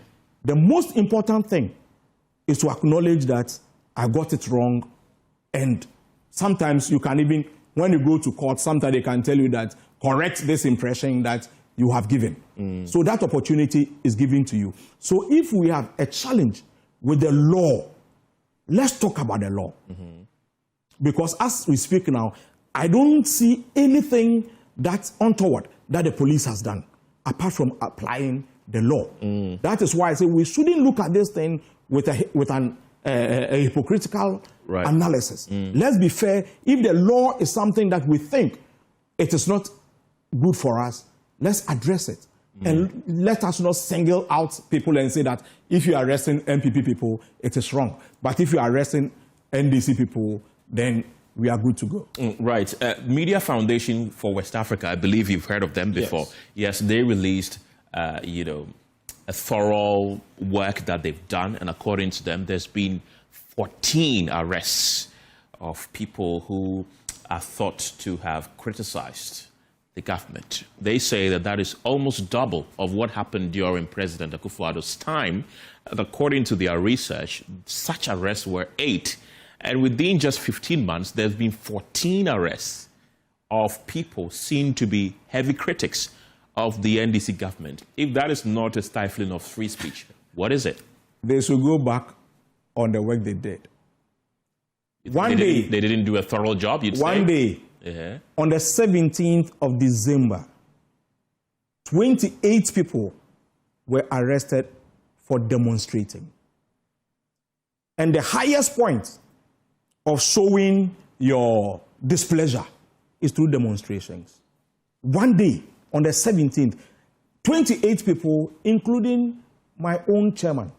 The most important thing is to acknowledge that I got it wrong, and sometimes you can even, when you go to court, sometimes they can tell you that correct this impression that you have given. So that opportunity is given to you. So if we have a challenge with the law, let's talk about the law. Because as we speak now, I don't see anything that's untoward that the police has done, apart from applying the law. That is why I say we shouldn't look at this thing with a hypocritical analysis. Let's be fair. If the law is something that we think it is not good for us, let's address it. And let us not single out people and say that if you are arresting MPP people, it is wrong. But if you are arresting NDC people, then we are good to go. Right. Media Foundation for West Africa, I believe you've heard of them before. Yes, they released, a thorough work that they've done. And according to them, there's been 14 arrests of people who are thought to have criticized the government. They say that that is almost double of what happened during President Akufo-Addo's time. And according to their research, such arrests were 8. And within just 15 months, there's been 14 arrests of people seen to be heavy critics of the NDC government. If that is not a stifling of free speech, what is it? They should go back on the work they did. They didn't do a thorough job, you'd say? One day, on the 17th of December, 28 people were arrested for demonstrating. And the highest point of showing your displeasure is through demonstrations. One day, on the 17th, 28 people, including my own chairman,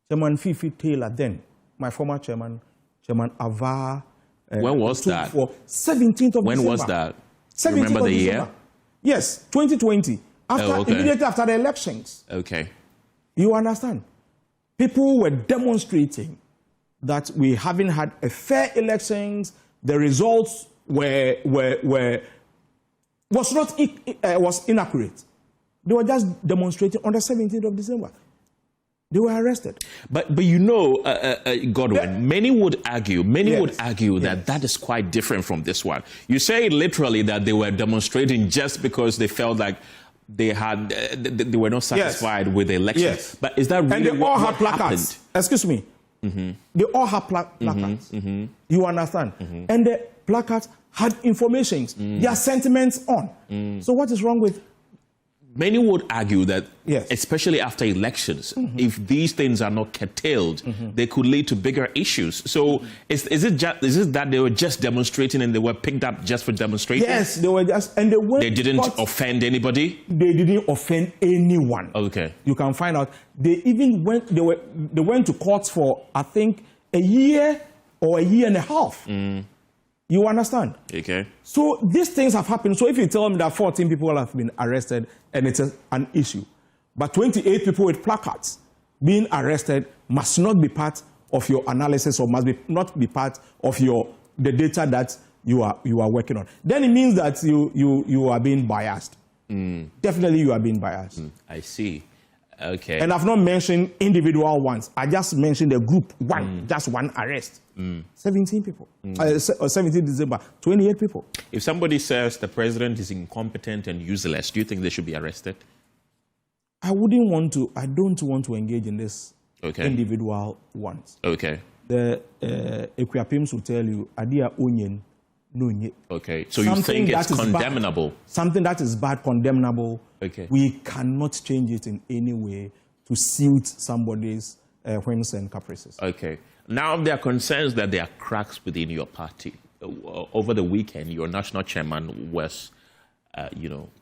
Chairman Fifi Taylor, then my former chairman, Chairman Ava. When was that? 17th of December. When was that? 17th Remember the year? Yes, 2020. Immediately after the elections. Okay. You understand? People were demonstrating that we haven't had a fair elections. The results was inaccurate. They were just demonstrating on the 17th of December. They were arrested. But Godwin, many would argue that that is quite different from this one. You say literally that they were demonstrating just because they felt like they were not satisfied with the election. Yes. But is that really and they all had placards. Happened? Excuse me. They all had placards. You understand? And the placards had informations, their sentiments on. So what is wrong with? Many would argue that, especially after elections, if these things are not curtailed, they could lead to bigger issues. So is it that they were just demonstrating and they were picked up just for demonstrating? Yes, they were just, and they didn't offend anybody? They didn't offend anyone. Okay. You can find out. They even went to court for, I think, a year or a year and a half. You understand? Okay. So these things have happened. So if you tell me that 14 people have been arrested and it's an issue, but 28 people with placards being arrested must not be part of your analysis or not be part of the data that you are working on. Then it means that you are being biased. Definitely you are being biased. I see. Okay. And I've not mentioned individual ones. I just mentioned the group, just one arrest. 17 people. 17 December, 28 people. If somebody says the president is incompetent and useless, do you think they should be arrested? I don't want to engage in this individual ones. Okay. The Equiapims will tell you, Adia Onion, no. Okay. So you think it's condemnable? Something that is bad, condemnable. Okay. We cannot change it in any way to suit somebody's whims and caprices. Okay. Now there are concerns that there are cracks within your party. Over the weekend, your national chairman was,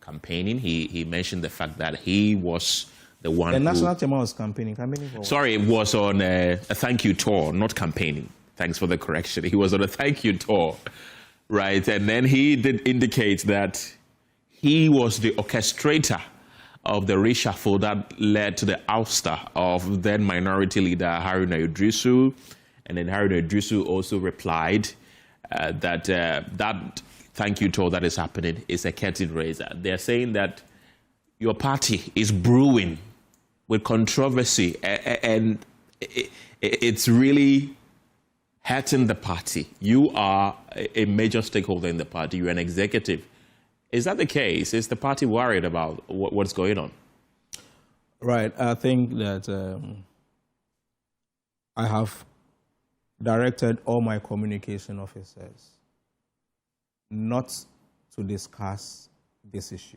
campaigning. He mentioned the fact that he was the one. The national chairman was campaigning. Sorry, it was on a thank you tour, not campaigning. Thanks for the correction. He was on a thank you tour, right? And then he did indicate that he was the orchestrator of the reshuffle that led to the ouster of then minority leader Haruna Idrisu. And then Haruna Idrisu also replied that that thank you tour that is happening is a curtain raiser. They're saying that your party is brewing with controversy and it's really hurting the party. You are a major stakeholder in the party. You're an executive. Is that the case? Is the party worried about what's going on? Right. I think that I have directed all my communication officers not to discuss this issue.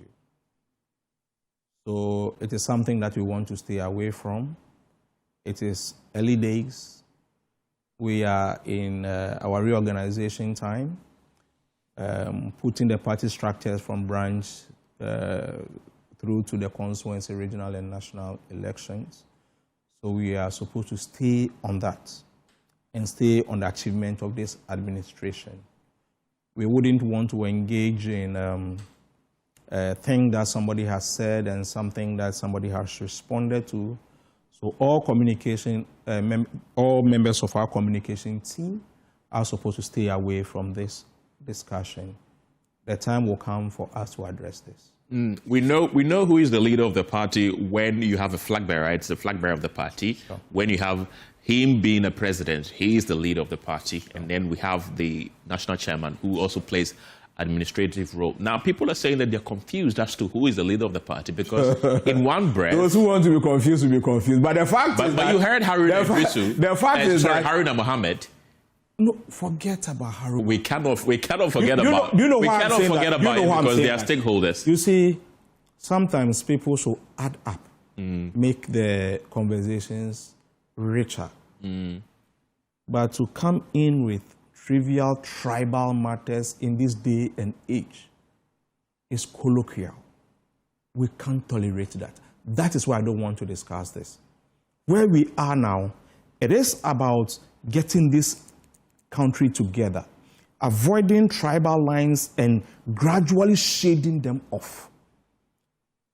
So it is something that we want to stay away from. It is early days. We are in our reorganization time, putting the party structures from branch through to the constituency, regional and national elections. So we are supposed to stay on that and stay on the achievement of this administration. We wouldn't want to engage in a thing that somebody has said and something that somebody has responded to. So all communication, all members of our communication team are supposed to stay away from this discussion. The time will come for us to address this. We know who is the leader of the party when you have a flag bearer. It's the flag bearer of the party. Sure. When you have him being a president, he is the leader of the party. Sure. And then we have the national chairman who also plays administrative role. Now, people are saying that they're confused as to who is the leader of the party because in one breath... Those who want to be confused will be confused. But the fact is But you heard Haruna Idrisu. The fact is that... Haruna Mohammed. No, forget about Haruna. We cannot forget about... We cannot forget about it because they are stakeholders. You see, sometimes people should add up, make the conversations richer. But to come in with trivial tribal matters in this day and age is colloquial. We can't tolerate that. That is why I don't want to discuss this. Where we are now, it is about getting this country together, avoiding tribal lines and gradually shading them off.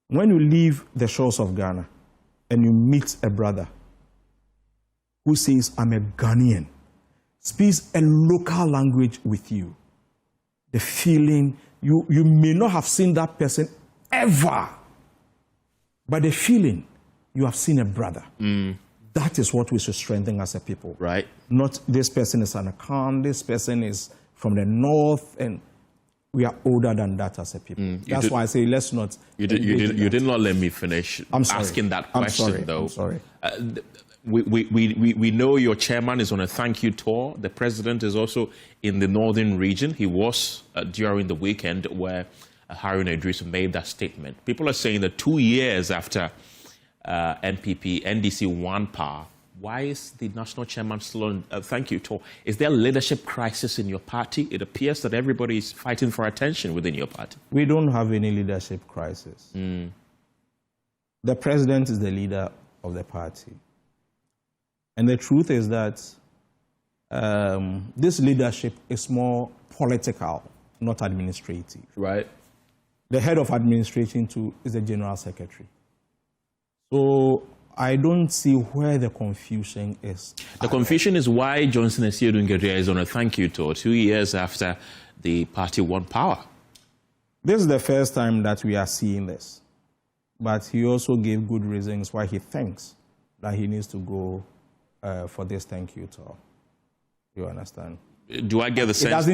When you leave the shores of Ghana and you meet a brother who says, I'm a Ghanaian, speaks a local language with you, the feeling, you may not have seen that person ever, but the feeling, you have seen a brother. That is what we should strengthen as a people. Right. Not this person is an Akan, this person is from the north, and we are older than that as a people. That's why I say let's not... You did not let me finish asking that question, though. I'm sorry. We know your chairman is on a thank you tour. The president is also in the northern region. He was during the weekend where Haruna Idrisu made that statement. People are saying that 2 years after NDC won power, why is the national chairman still on a thank you tour? Is there a leadership crisis in your party? It appears that everybody is fighting for attention within your party. We don't have any leadership crisis. The president is the leader of the party. And the truth is that this leadership is more political, not administrative. Right. The head of administration, too, is the general secretary. So I don't see where the confusion is. The confusion is why Asiedu Nketia is on a thank you tour 2 years after the party won power. This is the first time that we are seeing this. But he also gave good reasons why he thinks that he needs to go for this thank you tour. You understand? Do I get the sense?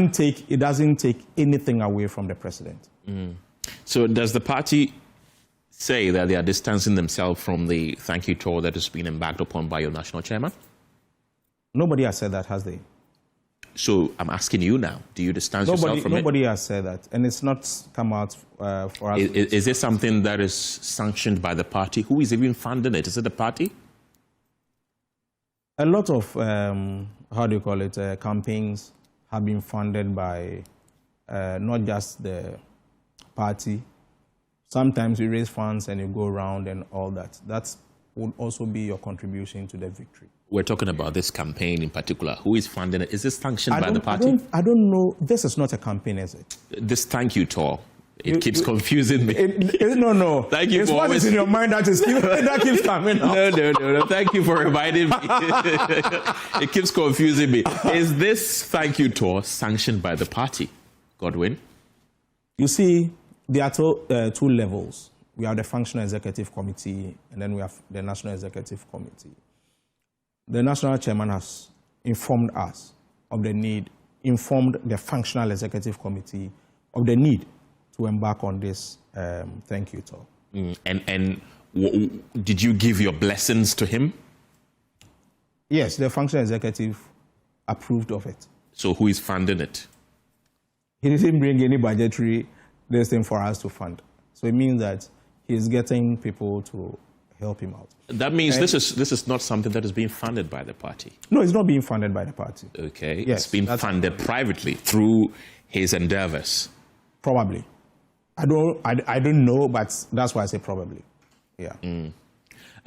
It doesn't take anything away from the president. So does the party say that they are distancing themselves from the thank you tour that has been embarked upon by your national chairman? Nobody has said that, has they? So I'm asking you now, do you distance yourself from Nobody has said that, and it's not come out for us. Is this something that is sanctioned by the party? Who is even funding it? Is it the party? A lot of, campaigns have been funded by not just the party. Sometimes you raise funds and you go around and all that. That would also be your contribution to the victory. We're talking about this campaign in particular. Who is funding it? Is this sanctioned by the party? I don't know. This is not a campaign, is it? This thank you tour. It keeps confusing me. No. Thank you. It's what is in your mind that keeps coming out. No. Thank you for reminding me. It keeps confusing me. Is this thank you tour sanctioned by the party, Godwin? You see, there are two levels. We have the Functional Executive Committee, and then we have the National Executive Committee. The National Chairman has informed us of the need, informed the Functional Executive Committee of the need to embark on this thank you tour. And did you give your blessings to him? Yes, the Functional Executive approved of it. So who is funding it? He didn't bring any budgetary thing for us to fund. So it means that he's getting people to help him out. That means this is not something that is being funded by the party. No, it's not being funded by the party. Okay, yes, it's being funded privately through his endeavors. Probably. I don't know, but that's why I say probably. Yeah.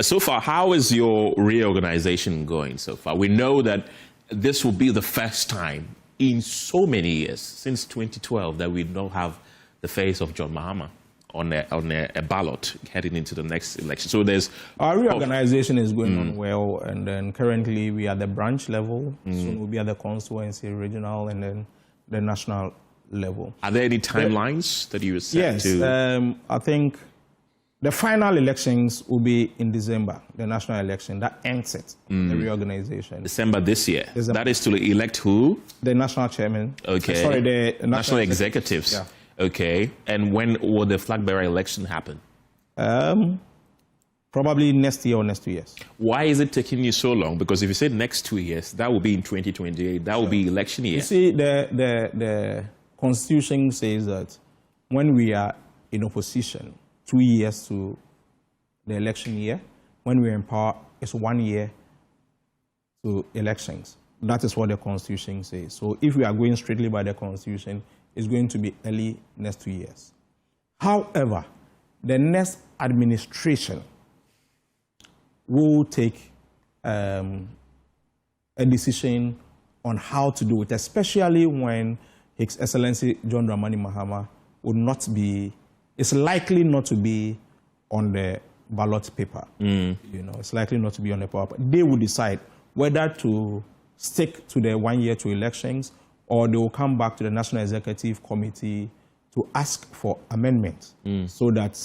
So far, how is your reorganization going so far? We know that this will be the first time in so many years, since 2012, that we don't have the face of John Mahama on a ballot heading into the next election. So there's... Our reorganization is going on well, and then currently we are at the branch level, soon we'll be at the constituency, regional, and then the national level. Are there any timelines that you set to... Yes, I think the final elections will be in December, the national election. That ends it, the reorganization. December this year. December. That is to elect who? The national chairman. Okay. Sorry, the national executives. Yeah. Okay. And when will the flag bearer election happen? Probably next year or next 2 years. Why is it taking you so long? Because if you say next 2 years, that will be in 2028. That will be election year. You see, the Constitution says that when we are in opposition, 2 years to the election year. When we're in power, it's 1 year to elections. That is what the Constitution says. So if we are going straightly by the Constitution, it's going to be early next 2 years. However, the next administration will take a decision on how to do it, especially when His Excellency John Dramani Mahama would not be, it's likely not to be on the ballot paper. You know, it's likely not to be on the paper. They will decide whether to stick to the 1 year to elections, or they will come back to the National Executive Committee to ask for amendments so that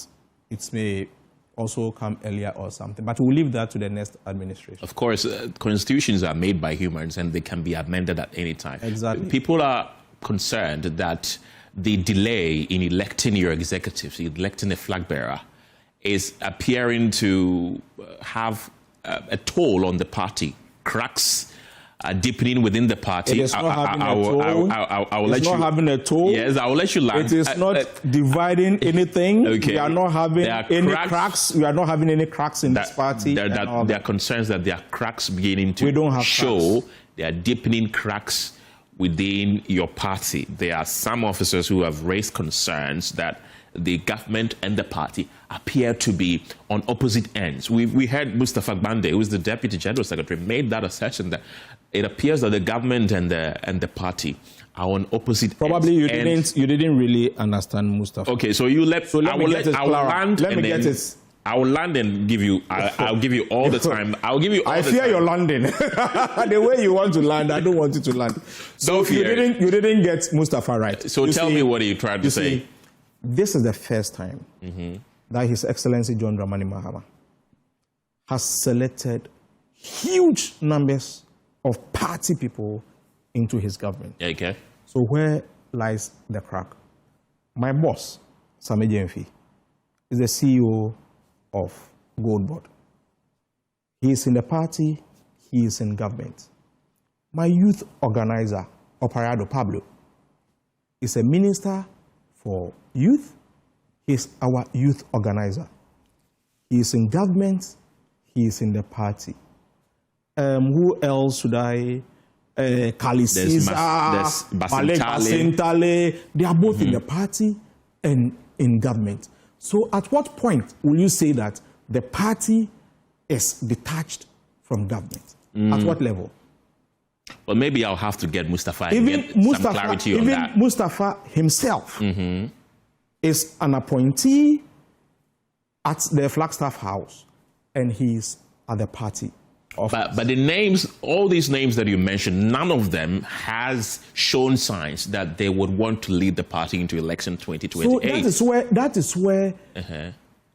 it may also come earlier or something. But we'll leave that to the next administration. Of course, constitutions are made by humans and they can be amended at any time. Exactly. People are concerned that the delay in electing your executives, electing a flag bearer, is appearing to have a toll on the party. Cracks deepening within the party. It is not having a toll. It's not having a toll. Yes, I will let you land. It is not dividing anything. Okay. We are not having any cracks. We are not having any cracks in this party. There are concerns that there are cracks beginning to show. There are deepening cracks within your party. There are some officers who have raised concerns that the government and the party appear to be on opposite ends. We heard Mustafa Gbande, who is the Deputy General Secretary, made that assertion that it appears that the government and the party are on opposite Probably ends. you didn't really understand Mustafa. Okay, so you let me get it. I will land and give you. I'll give you all the time. I'll give you. All I fear your landing. The way you want to land, I don't want you to land. So you didn't get Mustafa right. So tell me what are you trying to say? this is the first time that His Excellency John Dramani Mahama has selected huge numbers of party people into his government. Okay. So where lies the crack? My boss, Same Jemfi, is the CEO of Goldboard. He is in the party, he is in government. My youth organizer, Oparado Pablo, is a minister for youth. He's our youth organizer. He is in government, he is in the party. Who else should I? Kali Caesar, Basintale, they are both in the party and in government. So at what point will you say that the party is detached from government? At what level? Well, maybe I'll have to get Mustafa and get some clarity on that. Mustafa himself is an appointee at the Flagstaff House, and he's at the party. But the names, all these names that you mentioned, none of them has shown signs that they would want to lead the party into election 2028. So that is where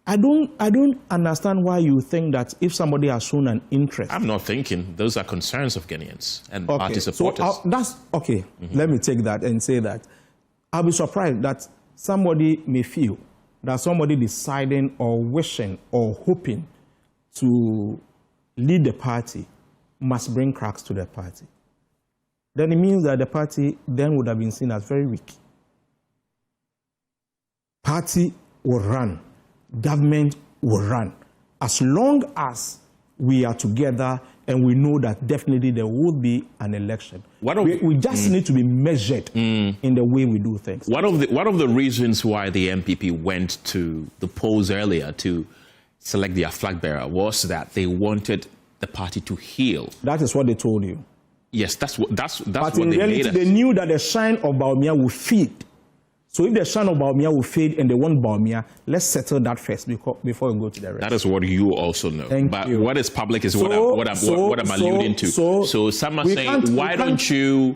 I don't understand why you think that if somebody has shown an interest. I'm not thinking. Those are concerns of Ghanaians and party supporters. So that's okay. Let me take that and say that I'll be surprised that somebody may feel that somebody deciding or wishing or hoping to lead the party must bring cracks to the party. Then it means that the party then would have been seen as very weak. Party will run, government will run, as long as we are together and we know that definitely there will be an election. We just need to be measured in the way we do things. One of the reasons why the MPP went to the polls earlier to select their flag bearer was that they wanted the party to heal. That is what they told you. Yes, that's what but in reality, they knew that the shine of Baumia will fade. So if the shine of Baumia will fade and they want Baumia, let's settle that first before we go to the rest. That is what you also know. Thank you. What is public is what I'm alluding to. So some are saying, why don't you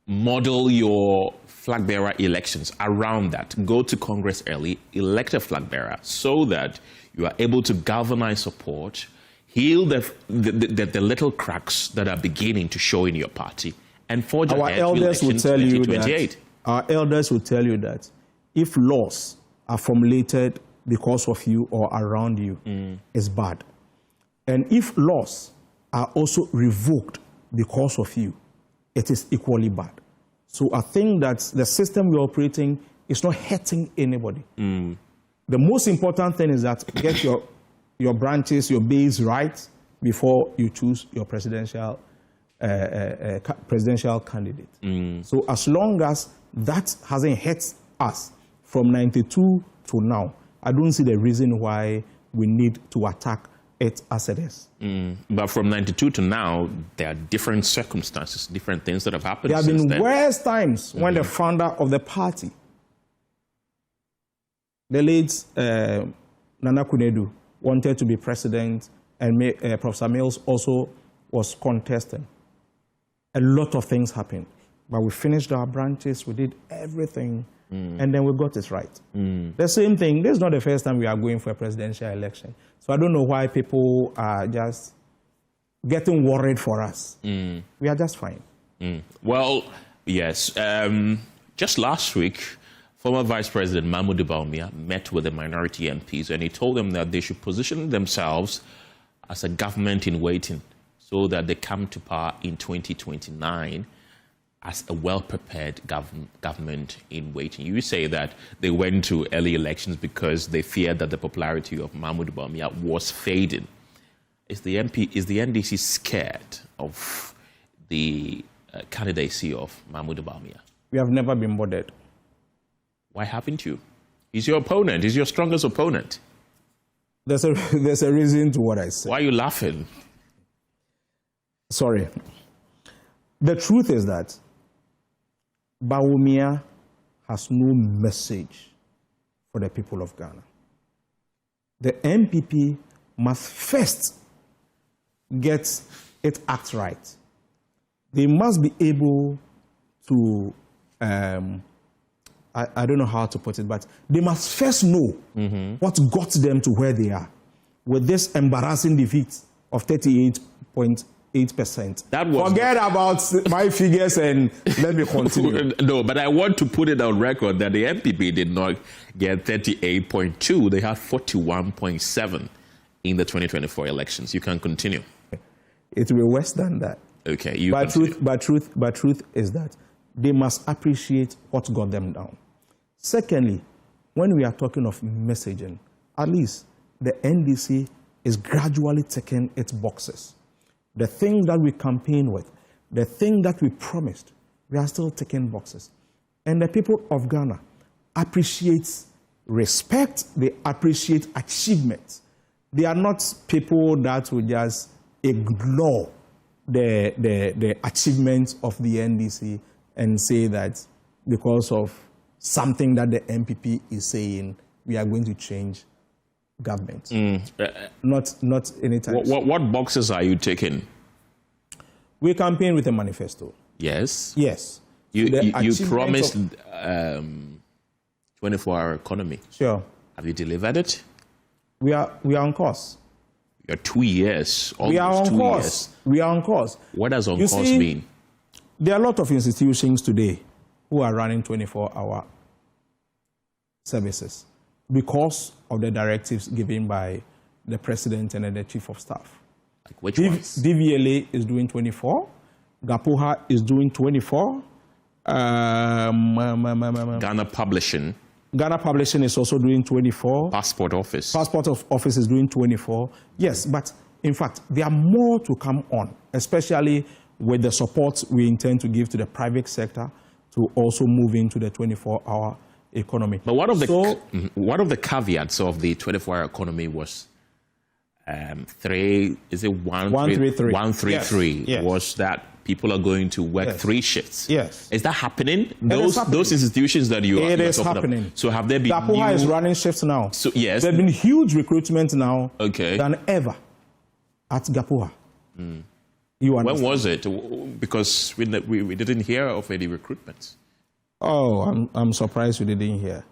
model your flag bearer elections around that? Go to Congress early, elect a flag bearer so that you are able to galvanize support, heal the little cracks that are beginning to show in your party, and forge ahead to elections 2028. Our elders will tell you that if laws are formulated because of you or around you, it's bad. And if laws are also revoked because of you, it is equally bad. So I think that the system we're operating is not hurting anybody. The most important thing is that get your branches, your base right before you choose your presidential candidate. So as long as that hasn't hurt us from 92 to now, I don't see the reason why we need to attack it as it is. But from 92 to now, there are different circumstances, different things that have happened. There have been worse times when the founder of the party, the late Nana Kunedu, wanted to be president, and Professor Mills also was contesting. A lot of things happened. But we finished our branches, we did everything, and then we got it right. The same thing, this is not the first time we are going for a presidential election. So I don't know why people are just getting worried for us. We are just fine. Well, yes. Just last week, former Vice President Mahmoud Bawumia met with the minority MPs, and he told them that they should position themselves as a government in waiting so that they come to power in 2029 as a well-prepared government in waiting. You say that they went to early elections because they feared that the popularity of Mahmoud Bawumia was fading. Is the NDC scared of the candidacy of Mahmoud Bawumia? We have never been bothered. Why haven't you? He's your opponent. He's your strongest opponent. There's a reason to what I said. Why are you laughing? Sorry. The truth is that Bawumia has no message for the people of Ghana. The MPP must first get its act right. They must be able to I don't know how to put it, but they must first know what got them to where they are with this embarrassing defeat of 38.8%. Forget about my figures and let me continue. No, but I want to put it on record that the MPP did not get 38.2. They have 41.7 in the 2024 elections. You can continue. It will be worse than that. Okay, but truth is that they must appreciate what got them down. Secondly, when we are talking of messaging, at least the NDC is gradually taking its boxes. The thing that we campaign with, the thing that we promised, we are still taking boxes. And the people of Ghana appreciate respect, they appreciate achievement. They are not people that will just ignore the achievements of the NDC and say that because of something that the MPP is saying, we are going to change government. Not anytime. What boxes are you taking? We campaign with a manifesto. Yes. Yes. You promised 24-hour economy. Sure. Have you delivered it? We are on course. You're 2 years. We are on 2 course. Years. We are on course. What does on course mean? There are a lot of institutions today who are running 24-hour services because of the directives given by the president and the chief of staff. Like which ones? DVLA is doing 24. Gapuha is doing 24. Ghana Publishing. Ghana Publishing is also doing 24. Passport Office. Passport Office is doing 24. Yes, but in fact, there are more to come on, especially with the support we intend to give to the private sector to also move into the 24-hour economy. But one of the caveats of the 24-hour economy was 133 yes. was that people are going to work 3 shifts. Yes. Is that happening? Those institutions that you are talking happening. about. So have there been Gapuha is running shifts now. So yes. There have been huge recruitment now than ever at Gapuha. When was it? Because we didn't hear of any recruitments. Oh, I'm surprised we didn't hear.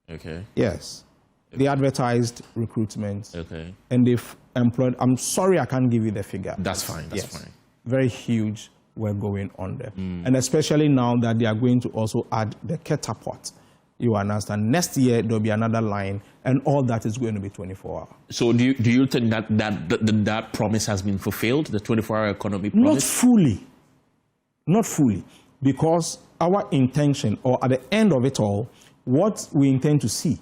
Okay. Yes. They advertised recruitment. Okay. And they've employed, I'm sorry I can't give you the figure. That's fine, that's fine. Very huge work going on there. And especially now that they are going to also add the catapult. You understand? Next year, there'll be another line, and all that is going to be 24 hours. So do you think that promise has been fulfilled, the 24-hour economy promise? Not fully, because our intention, or at the end of it all, what we intend to see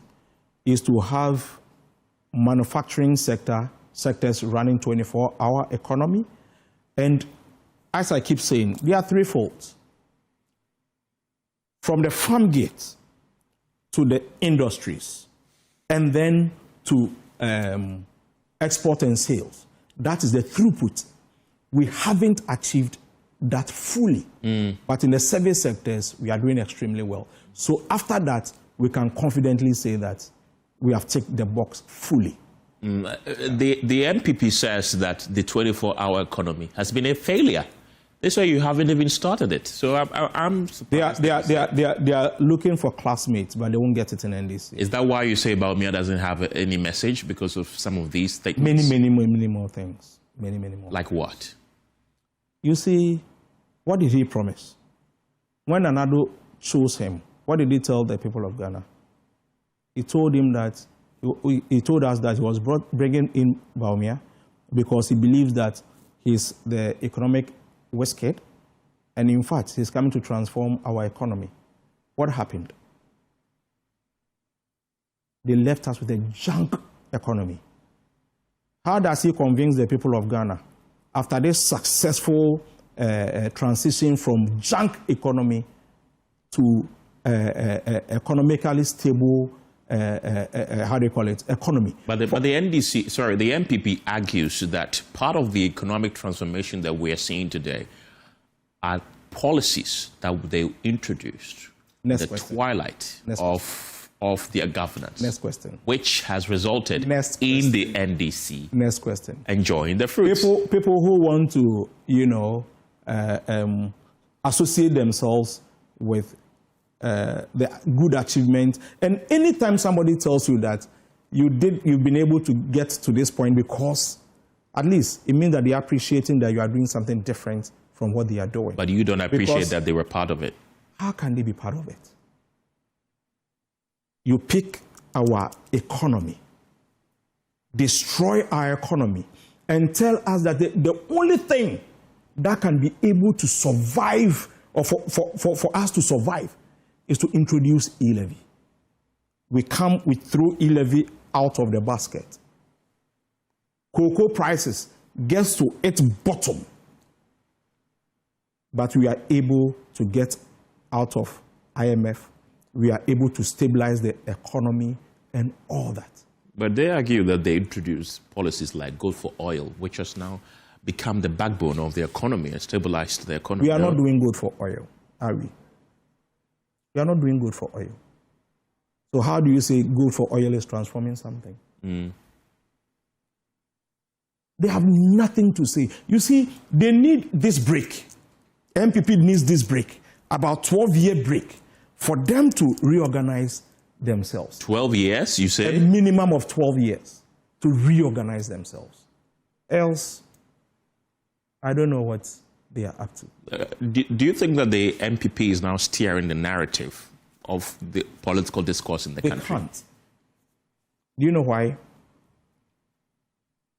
is to have manufacturing sectors running 24-hour economy. And as I keep saying, there are 3 folds. From the farm gate to the industries, and then to export and sales. That is the throughput. We haven't achieved that fully. But in the service sectors, we are doing extremely well. So after that, we can confidently say that we have ticked the box fully. The MPP says that the 24-hour economy has been a failure. They say you haven't even started it. So I'm surprised. They are looking for classmates, but they won't get it in NDC. Is that why you say Baumia doesn't have any message because of some of these statements? Many more things. Many more. Like what? You see, what did he promise? When Anado chose him, what did he tell the people of Ghana? He told us that he was bringing in Baumia because he believes that he's the economic wizard, and in fact, he's coming to transform our economy. What happened? They left us with a junk economy. How does he convince the people of Ghana after this successful transition from junk economy to economically stable economy? But the MPP argues that part of the economic transformation that we are seeing today are policies that they introduced in the twilight of their governance. Next question. Which has resulted in the NDC enjoying the fruits. People who want to, associate themselves with the good achievement. And anytime somebody tells you that you've been able to get to this point because, at least, it means that they're appreciating that you are doing something different from what they are doing. But you don't appreciate that they were part of it. How can they be part of it? You pick our economy, destroy our economy, and tell us that the only thing that can be able to survive, or for us to survive, is to introduce e-levy. We throw e-levy out of the basket. Cocoa prices gets to its bottom, but we are able to get out of IMF. We are able to stabilize the economy and all that. But they argue that they introduced policies like gold for oil, which has now become the backbone of the economy and stabilized the economy. We are not doing good for oil, are we? We are not doing good for oil. So how do you say good for oil is transforming something? They have nothing to say. You see, they need this break. MPP needs this break, about 12-year break, for them to reorganize themselves. 12 years, you say? A minimum of 12 years to reorganize themselves. Else, I don't know what they are up to. Do you think that the MPP is now steering the narrative of the political discourse in the country? They can't. Do you know why?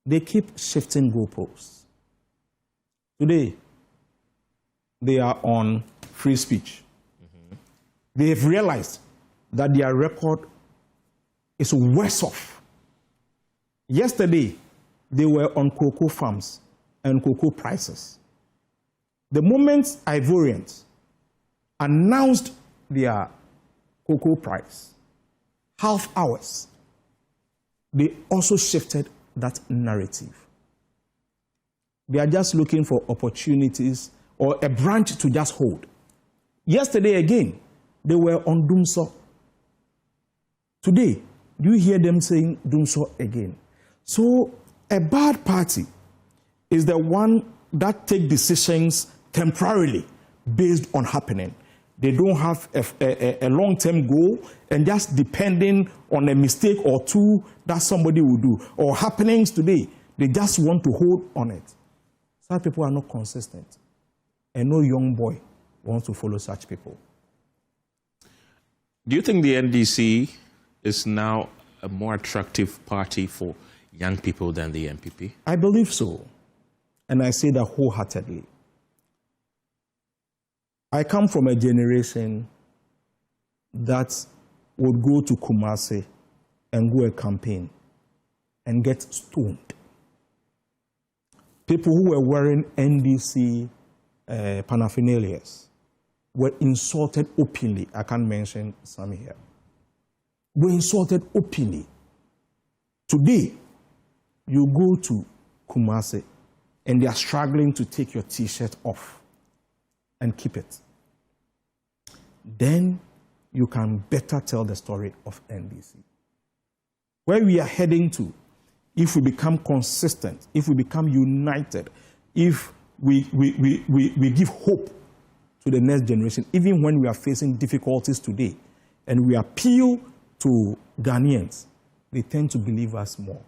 They keep shifting goalposts. Today, they are on free speech. They have realized that their record is worse off. Yesterday, they were on cocoa farms and cocoa prices. The moment Ivorians announced their cocoa price, half hours, they also shifted that narrative. They are just looking for opportunities or a branch to just hold. Yesterday again, they were on Dumso. Today, do you hear them saying Dumso again? So a bad party is the one that takes decisions temporarily based on happening. They don't have a long-term goal, and just depending on a mistake or two that somebody will do, or happenings today, they just want to hold on it. Such people are not consistent, and no young boy wants to follow such people. Do you think the NDC is now a more attractive party for young people than the MPP? I believe so, and I say that wholeheartedly. I come from a generation that would go to Kumasi and go a campaign and get stoned. People who were wearing NDC paraphernalias were insulted openly. I can't mention some here. Were insulted openly. Today, you go to Kumasi and they are struggling to take your T-shirt off and keep it. Then you can better tell the story of NDC. Where we are heading to, if we become consistent, if we become united, if we give hope to the next generation, even when we are facing difficulties today, and we appeal to Ghanaians, they tend to believe us more.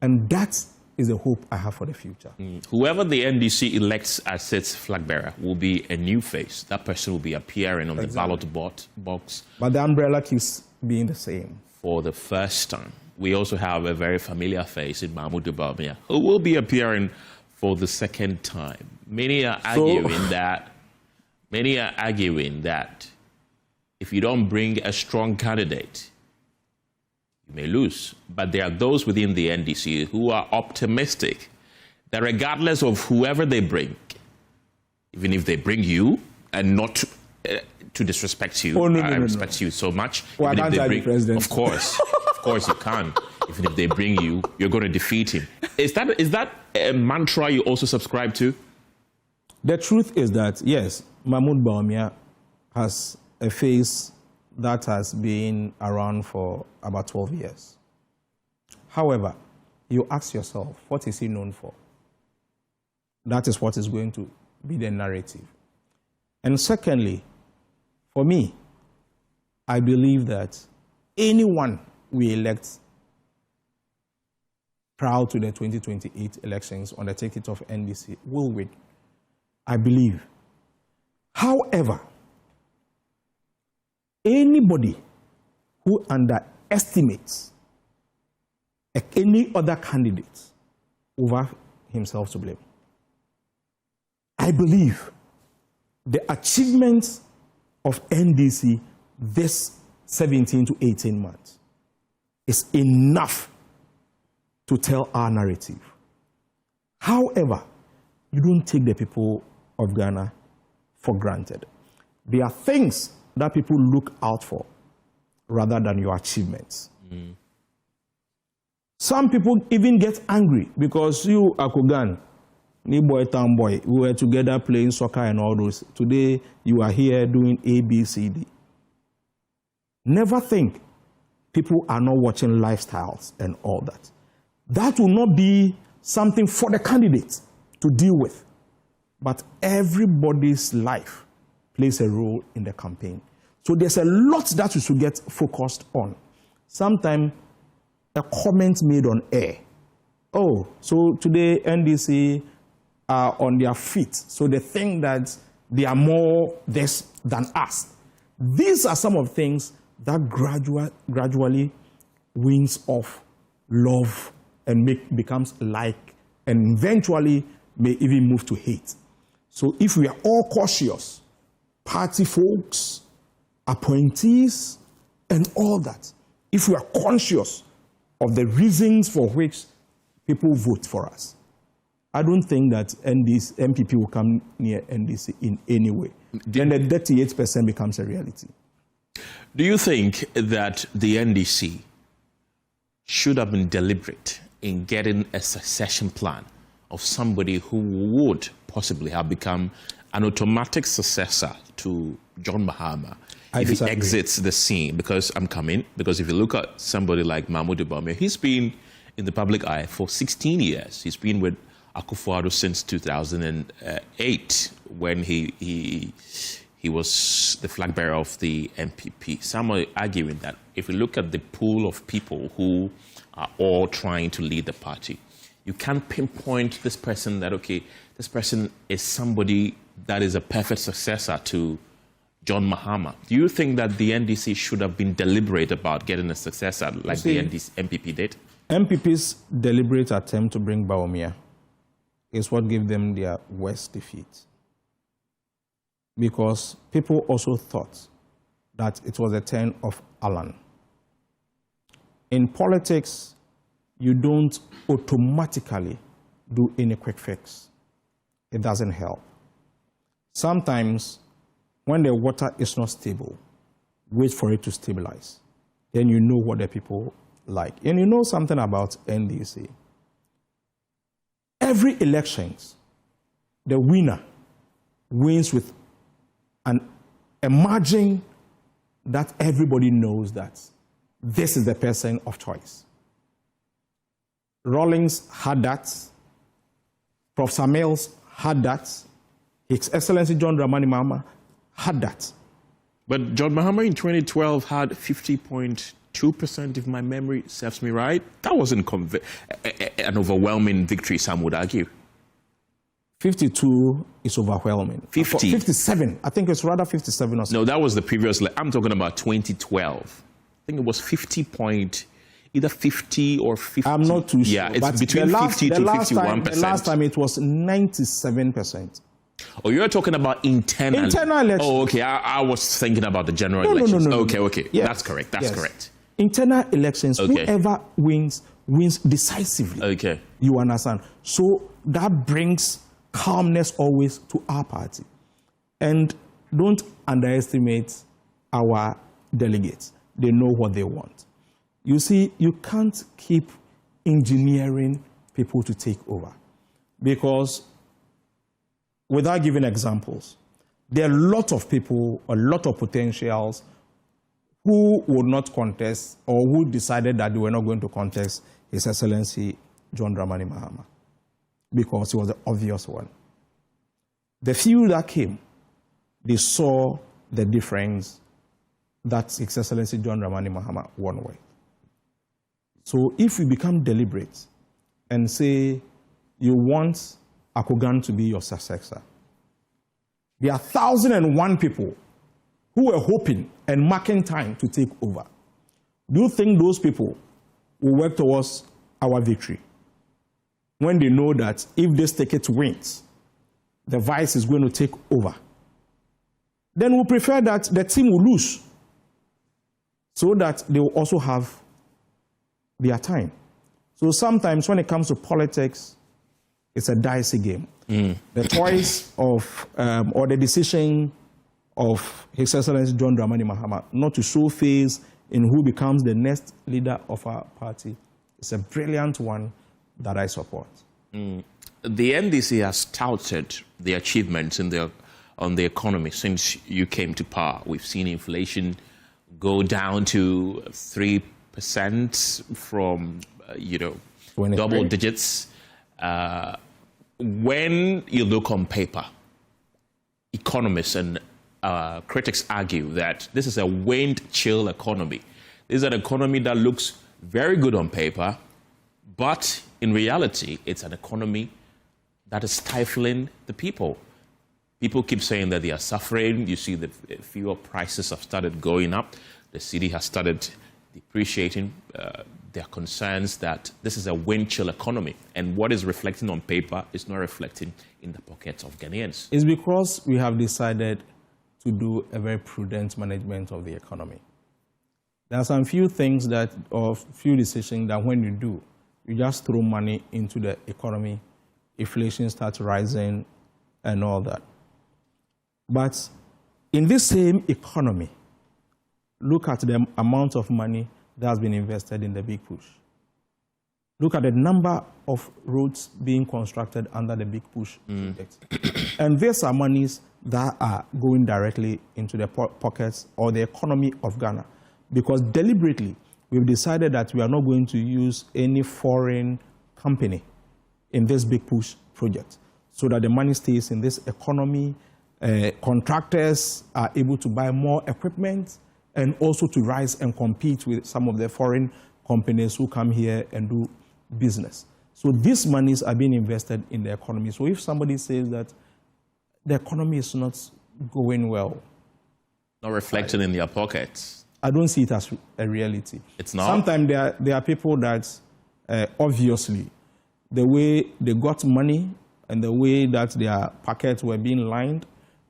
And that is the hope I have for the future. Whoever the NDC elects as its flag bearer will be a new face. That person will be appearing on the ballot box. But the umbrella keeps being the same. For the first time. We also have a very familiar face in Mahmoud Bawumia, who will be appearing for the second time. Many are arguing that if you don't bring a strong candidate, you may lose. But there are those within the NDC who are optimistic that regardless of whoever they bring, even if they bring you, and not to disrespect you, I respect you so much. Well, even I if can't they the president. Of course you can. Even if they bring you, you're going to defeat him. Is that a mantra you also subscribe to? The truth is that, yes, Mahmoud Bawumia has a face that has been around for about 12 years. However, you ask yourself, what is he known for? That is what is going to be the narrative. And secondly, for me, I believe that anyone we elect prior to the 2028 elections on the ticket of NDC will win. I believe. However, anybody who underestimates any other candidate over himself to blame. I believe the achievements of NDC this 17 to 18 months is enough to tell our narrative. However, you don't take the people of Ghana for granted. There are things that people look out for rather than your achievements. Some people even get angry because you, Akogan, Ni boy, town boy, we were together playing soccer and all those. Today, you are here doing A, B, C, D. Never think people are not watching lifestyles and all that. That will not be something for the candidate to deal with. But everybody's life plays a role in the campaign. So there's a lot that you should get focused on. Sometimes a comment made on air. Oh, so today NDC are on their feet. So they think that they are more this than us. These are some of the things that gradually wins off love and becomes like, and eventually may even move to hate. So if we are all cautious, party folks, appointees, and all that, if we are conscious of the reasons for which people vote for us, I don't think that MPP will come near NDC in any way. Then the 38% becomes a reality. Do you think that the NDC should have been deliberate in getting a succession plan of somebody who would possibly have become an automatic successor to John Mahama if he exits the scene? Because if you look at somebody like Mahmoud Bawumia, he's been in the public eye for 16 years. He's been with Akufo-Addo since 2008 when he was the flag bearer of the MPP. Some are arguing that if you look at the pool of people who are all trying to lead the party, you can't pinpoint this person that, okay, this person is somebody that is a perfect successor to John Mahama. Do you think that the NDC should have been deliberate about getting a successor like the MPP did? MPP's deliberate attempt to bring Bawumia is what gave them their worst defeat. Because people also thought that it was a turn of Alan. In politics, you don't automatically do any quick fix. It doesn't help. Sometimes, when the water is not stable, wait for it to stabilize. Then you know what the people like. And you know something about NDC. Every election, the winner wins with a margin that everybody knows that this is the person of choice. Rawlings had that. Prof. Samuels had that. His Excellency John Dramani Mahama had that. But John Mahama in 2012 had 50.2%, if my memory serves me right. That wasn't an overwhelming victory, some would argue. 52 is overwhelming. 50? 57. I think it's rather 57 or something. No, that was the previous. I'm talking about 2012. I think it was 50 either 50 or 50. I'm not too sure. Yeah, it's between 50 to 51%. The last time it was 97%. Oh, you're talking about internal. Internal elections. Oh, okay. I was thinking about the general elections. No. Okay. Yes. That's correct. That's correct. Internal elections, okay. Whoever wins decisively. Okay. You understand? So that brings calmness always to our party. And don't underestimate our delegates. They know what they want. You see, you can't keep engineering people to take over. Because, without giving examples, there are a lot of people, a lot of potentials who would not contest or who decided that they were not going to contest His Excellency John Dramani Mahama because he was the obvious one. The few that came, they saw the difference that His Excellency John Dramani Mahama won with. So if you become deliberate and say you want Akogan to be your successor, there are 1,001 people who were hoping and marking time to take over. Do you think those people will work towards our victory when they know that if this ticket wins, the vice is going to take over? Then we prefer that the team will lose so that they will also have their time. So sometimes when it comes to politics, it's a dicey game. The choice of, or the decision of His Excellency John Dramani Mahama not to show face in who becomes the next leader of our party is a brilliant one that I support. The NDC has touted the achievements on the economy since you came to power. We've seen inflation go down to 3% from, double digits. When you look on paper, economists and critics argue that this is a wind-chill economy. This is an economy that looks very good on paper, but in reality, it's an economy that is stifling the people. People keep saying that they are suffering. You see the fuel prices have started going up. The city has started depreciating. There are concerns that this is a wind-chill economy, and what is reflecting on paper is not reflecting in the pockets of Ghanaians. It's because we have decided to do a very prudent management of the economy. There are some few things that, or few decisions that when you do, you just throw money into the economy, inflation starts rising and all that. But in this same economy, look at the amount of money that has been invested in the big push. Look at the number of roads being constructed under the big push project. And these are monies that are going directly into the pockets or the economy of Ghana. Because deliberately, we've decided that we are not going to use any foreign company in this big push project so that the money stays in this economy. Contractors are able to buy more equipment and also to rise and compete with some of the foreign companies who come here and do business. So these monies are being invested in the economy. So if somebody says that the economy is not going well, not reflected in their pockets, I don't see it as a reality. It's not? Sometimes there are people that obviously the way they got money and the way that their pockets were being lined,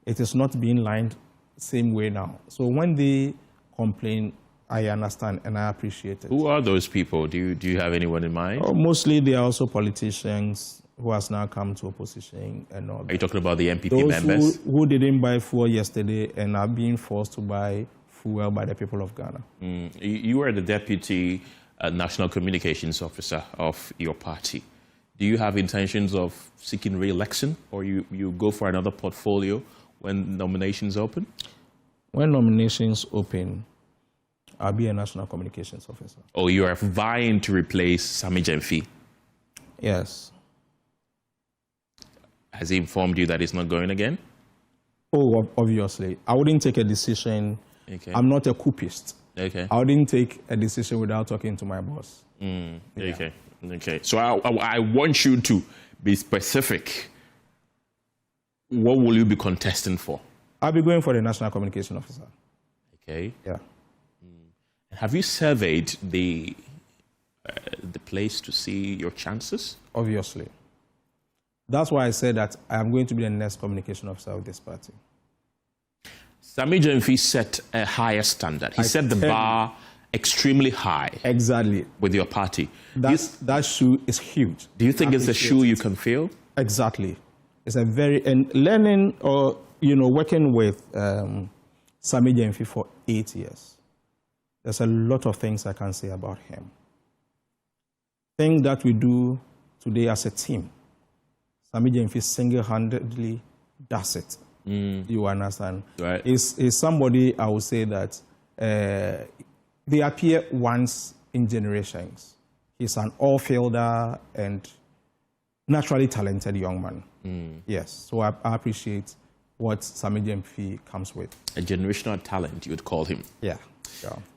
it is not being lined the same way now. So when they complain, I understand and I appreciate it. Who are those people? Do you have anyone in mind? Oh, mostly they are also politicians who has now come to opposition and all that. Are you talking about the MPP members? Those who didn't buy fuel yesterday and are being forced to buy fuel by the people of Ghana. You are the Deputy National Communications Officer of your party. Do you have intentions of seeking re-election, or you go for another portfolio when nominations open? When nominations open, I'll be a National Communications Officer. Oh, you are vying to replace Sami Gyamfi? Yes. Has he informed you that he's not going again? Oh, obviously. I wouldn't take a decision. Okay. I'm not a coupist. Okay. I wouldn't take a decision without talking to my boss. Okay. Okay. So I want you to be specific. What will you be contesting for? I'll be going for the National Communication Officer. Okay. Yeah. Have you surveyed the place to see your chances? Obviously. That's why I said that I am going to be the next communication officer of this party. Sami Gyamfi set a higher standard. He set the bar extremely high. Exactly. With your party. That shoe is huge. Do you think it's a shoe you can fill? Exactly. It's a very, and learning or, working with Sami Gyamfi for 8 years, there's a lot of things I can say about him. Things that we do today as a team, Sami Gyamfi single-handedly does it. You understand? Right. Is somebody, I would say that they appear once in generations. He's an all-fielder and naturally talented young man. Yes, so I appreciate what Sammy Fee comes with. A generational talent, you would call him. Yeah.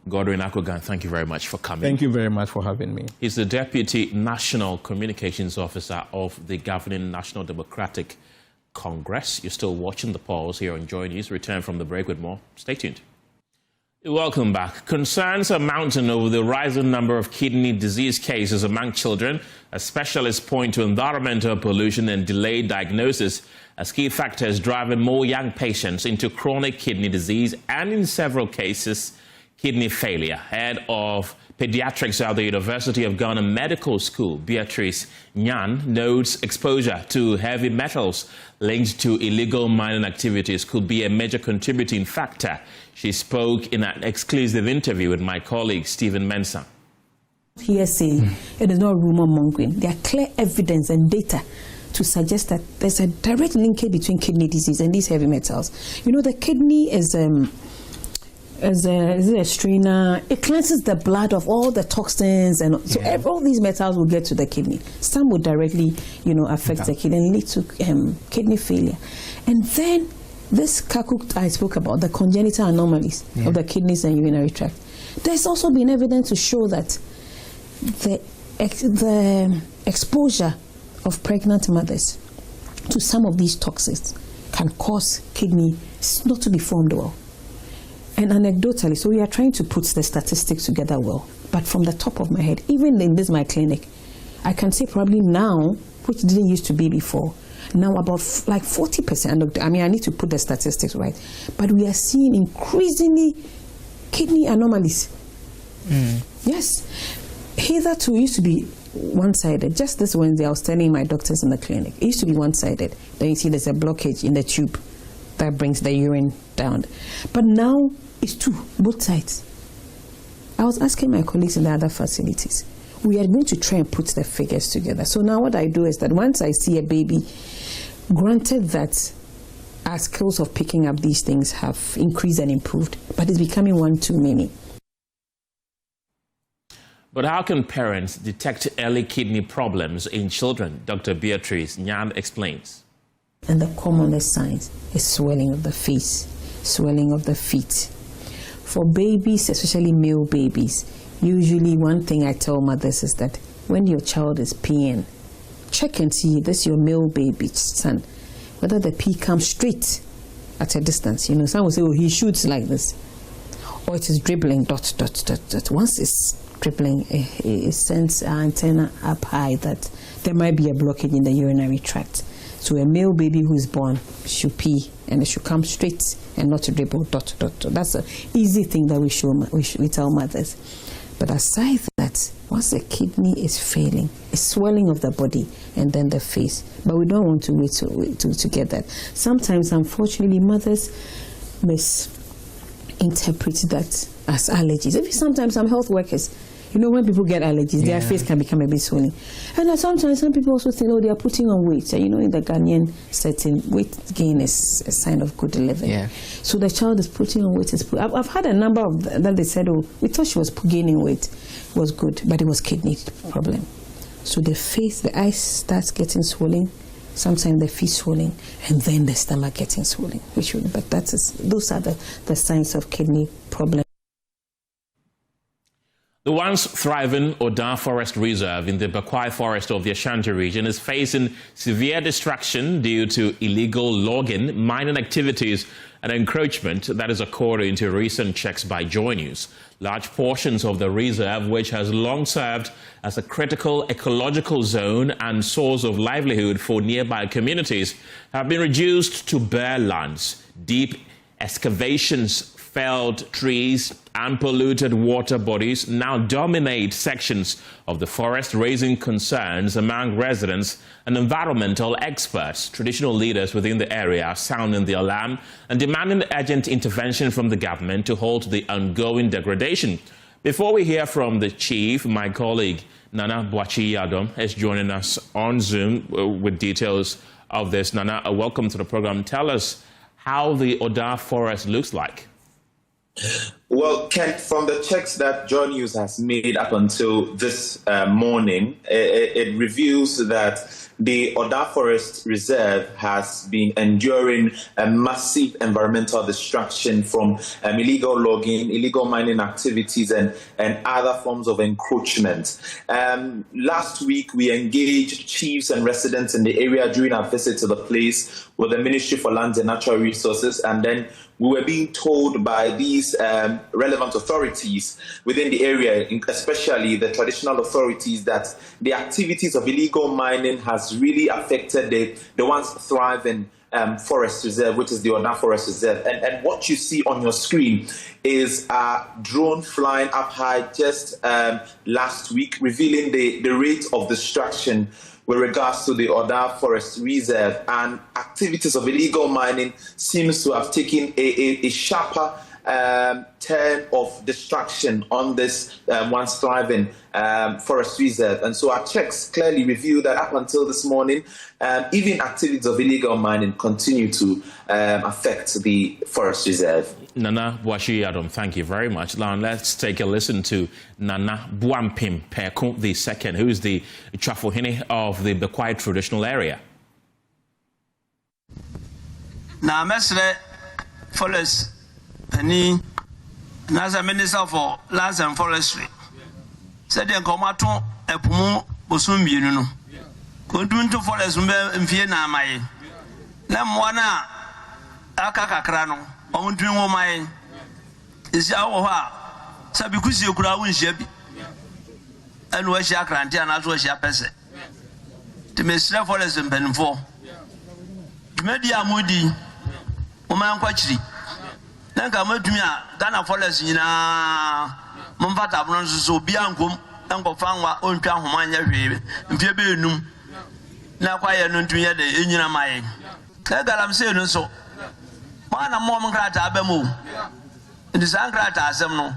Godwin Akogan, thank you very much for coming. Thank you very much for having me. He's the Deputy National Communications Officer of the governing National Democratic Congress. You're still watching the polls here on JoyNews. Return from the break with more. Stay tuned. Welcome back. Concerns are mounting over the rising number of kidney disease cases among children. As specialists point to environmental pollution and delayed diagnosis as key factors driving more young patients into chronic kidney disease and, in several cases, kidney failure. Head of Pediatrics at the University of Ghana Medical School, Beatrice Nyan, notes exposure to heavy metals linked to illegal mining activities could be a major contributing factor. She spoke in an exclusive interview with my colleague, Stephen Mensah. Hearsay, it is not rumor mongering. There are clear evidence and data to suggest that there's a direct linkage between kidney disease and these heavy metals. You know, the kidney is a strainer. It cleanses the blood of all the toxins, and so all these metals will get to the kidney. Some will directly, affect the kidney and lead to kidney failure. And then this kakuk I spoke about, the congenital anomalies of the kidneys and urinary tract. There's also been evidence to show that the exposure of pregnant mothers to some of these toxins can cause kidney not to be formed well. And anecdotally, so we are trying to put the statistics together well, but from the top of my head, even in my clinic, I can say probably now, which didn't used to be before, now about like 40%, I mean, I need to put the statistics right, but we are seeing increasingly kidney anomalies. Yes. Hitherto used to be one-sided. Just this Wednesday, I was telling my doctors in the clinic, it used to be one-sided. Then you see there's a blockage in the tube that brings the urine down. But now it's two, both sides. I was asking my colleagues in the other facilities, we are going to try and put the figures together. So now what I do is that once I see a baby, granted that our skills of picking up these things have increased and improved, but it's becoming one too many. But how can parents detect early kidney problems in children? Dr. Beatrice Nyan explains. And the commonest signs is swelling of the face, swelling of the feet. For babies, especially male babies, usually one thing I tell mothers is that when your child is peeing, check and see this your male baby son, whether the pee comes straight at a distance. Some will say, oh, he shoots like this. Or it is dribbling, dot, dot, dot, dot. Once it's dribbling, it sends our antenna up high that there might be a blockage in the urinary tract. So a male baby who is born should pee and it should come straight and not to dribble, dot, dot, dot. That's an easy thing that we tell mothers. But aside that, once the kidney is failing, it's swelling of the body and then the face. But we don't want to wait to get that. Sometimes, unfortunately, mothers misinterpret that as allergies. Even sometimes some health workers, when people get allergies, their face can become a bit swollen. And then sometimes some people also think, they are putting on weight. In the Ghanaian setting, weight gain is a sign of good living. Yeah. So the child is putting on weight. I've had a number of that they said, we thought she was gaining weight. It was good, but it was kidney problem. So the face, the eyes starts getting swollen, sometimes the feet swollen, and then the stomach getting swollen. But those are the signs of kidney problem. The once thriving Oda Forest Reserve in the Bakwai Forest of the Ashanti region is facing severe destruction due to illegal logging, mining activities and encroachment. That is according to recent checks by JoyNews. Large portions of the reserve, which has long served as a critical ecological zone and source of livelihood for nearby communities, have been reduced to bare lands. Deep excavations, felled trees and polluted water bodies now dominate sections of the forest, raising concerns among residents and environmental experts. Traditional leaders within the area are sounding the alarm and demanding urgent intervention from the government to halt the ongoing degradation. Before we hear from the chief, my colleague Nana Boachi Yadom is joining us on Zoom with details of this. Nana, welcome to the program. Tell us how the Oda Forest looks like. Well, Kent, from the checks that JoyNews has made up until this morning, it reveals that the Oda Forest Reserve has been enduring a massive environmental destruction from illegal logging, illegal mining activities, and other forms of encroachment. Last week, we engaged chiefs and residents in the area during our visit to the place with the Ministry for Lands and Natural Resources, and then we were being told by these relevant authorities within the area, especially the traditional authorities, that the activities of illegal mining has really affected the once thriving forest reserve, which is the Oda Forest Reserve. And what you see on your screen is a drone flying up high just last week, revealing the rate of destruction with regards to the Oda Forest Reserve, and activities of illegal mining seems to have taken a sharper turn of destruction on this once thriving forest reserve. And so our checks clearly reveal that up until this morning, even activities of illegal mining continue to affect the forest reserve. Nana Bwashi Adam, thank you very much. Now let's take a listen to Nana Bwampim Peko II, who is the Trafohene of the Bekwai traditional area. Now, Mestre Forest Penny, as a minister for lands and forestry, said the Comaton a Pumu Osumbi, you know. Continue to forest in Vienna, my Namwana Akakakrano. On dream of mine is our Sabikusi Crown Shebi and where she acranti and as well she apese. To Mr. Forest and Penfo. To Media Moody, Oman Quachri. Then come to me, Ghana Forest in a Mumfata Bronze, so Bianco, Uncle Fangwa, own town, Humania, and Piabinum. Now, quiet known to me at the Indian Mine. I'm saying so. Mana mom grata abemu ndi sangrata asem no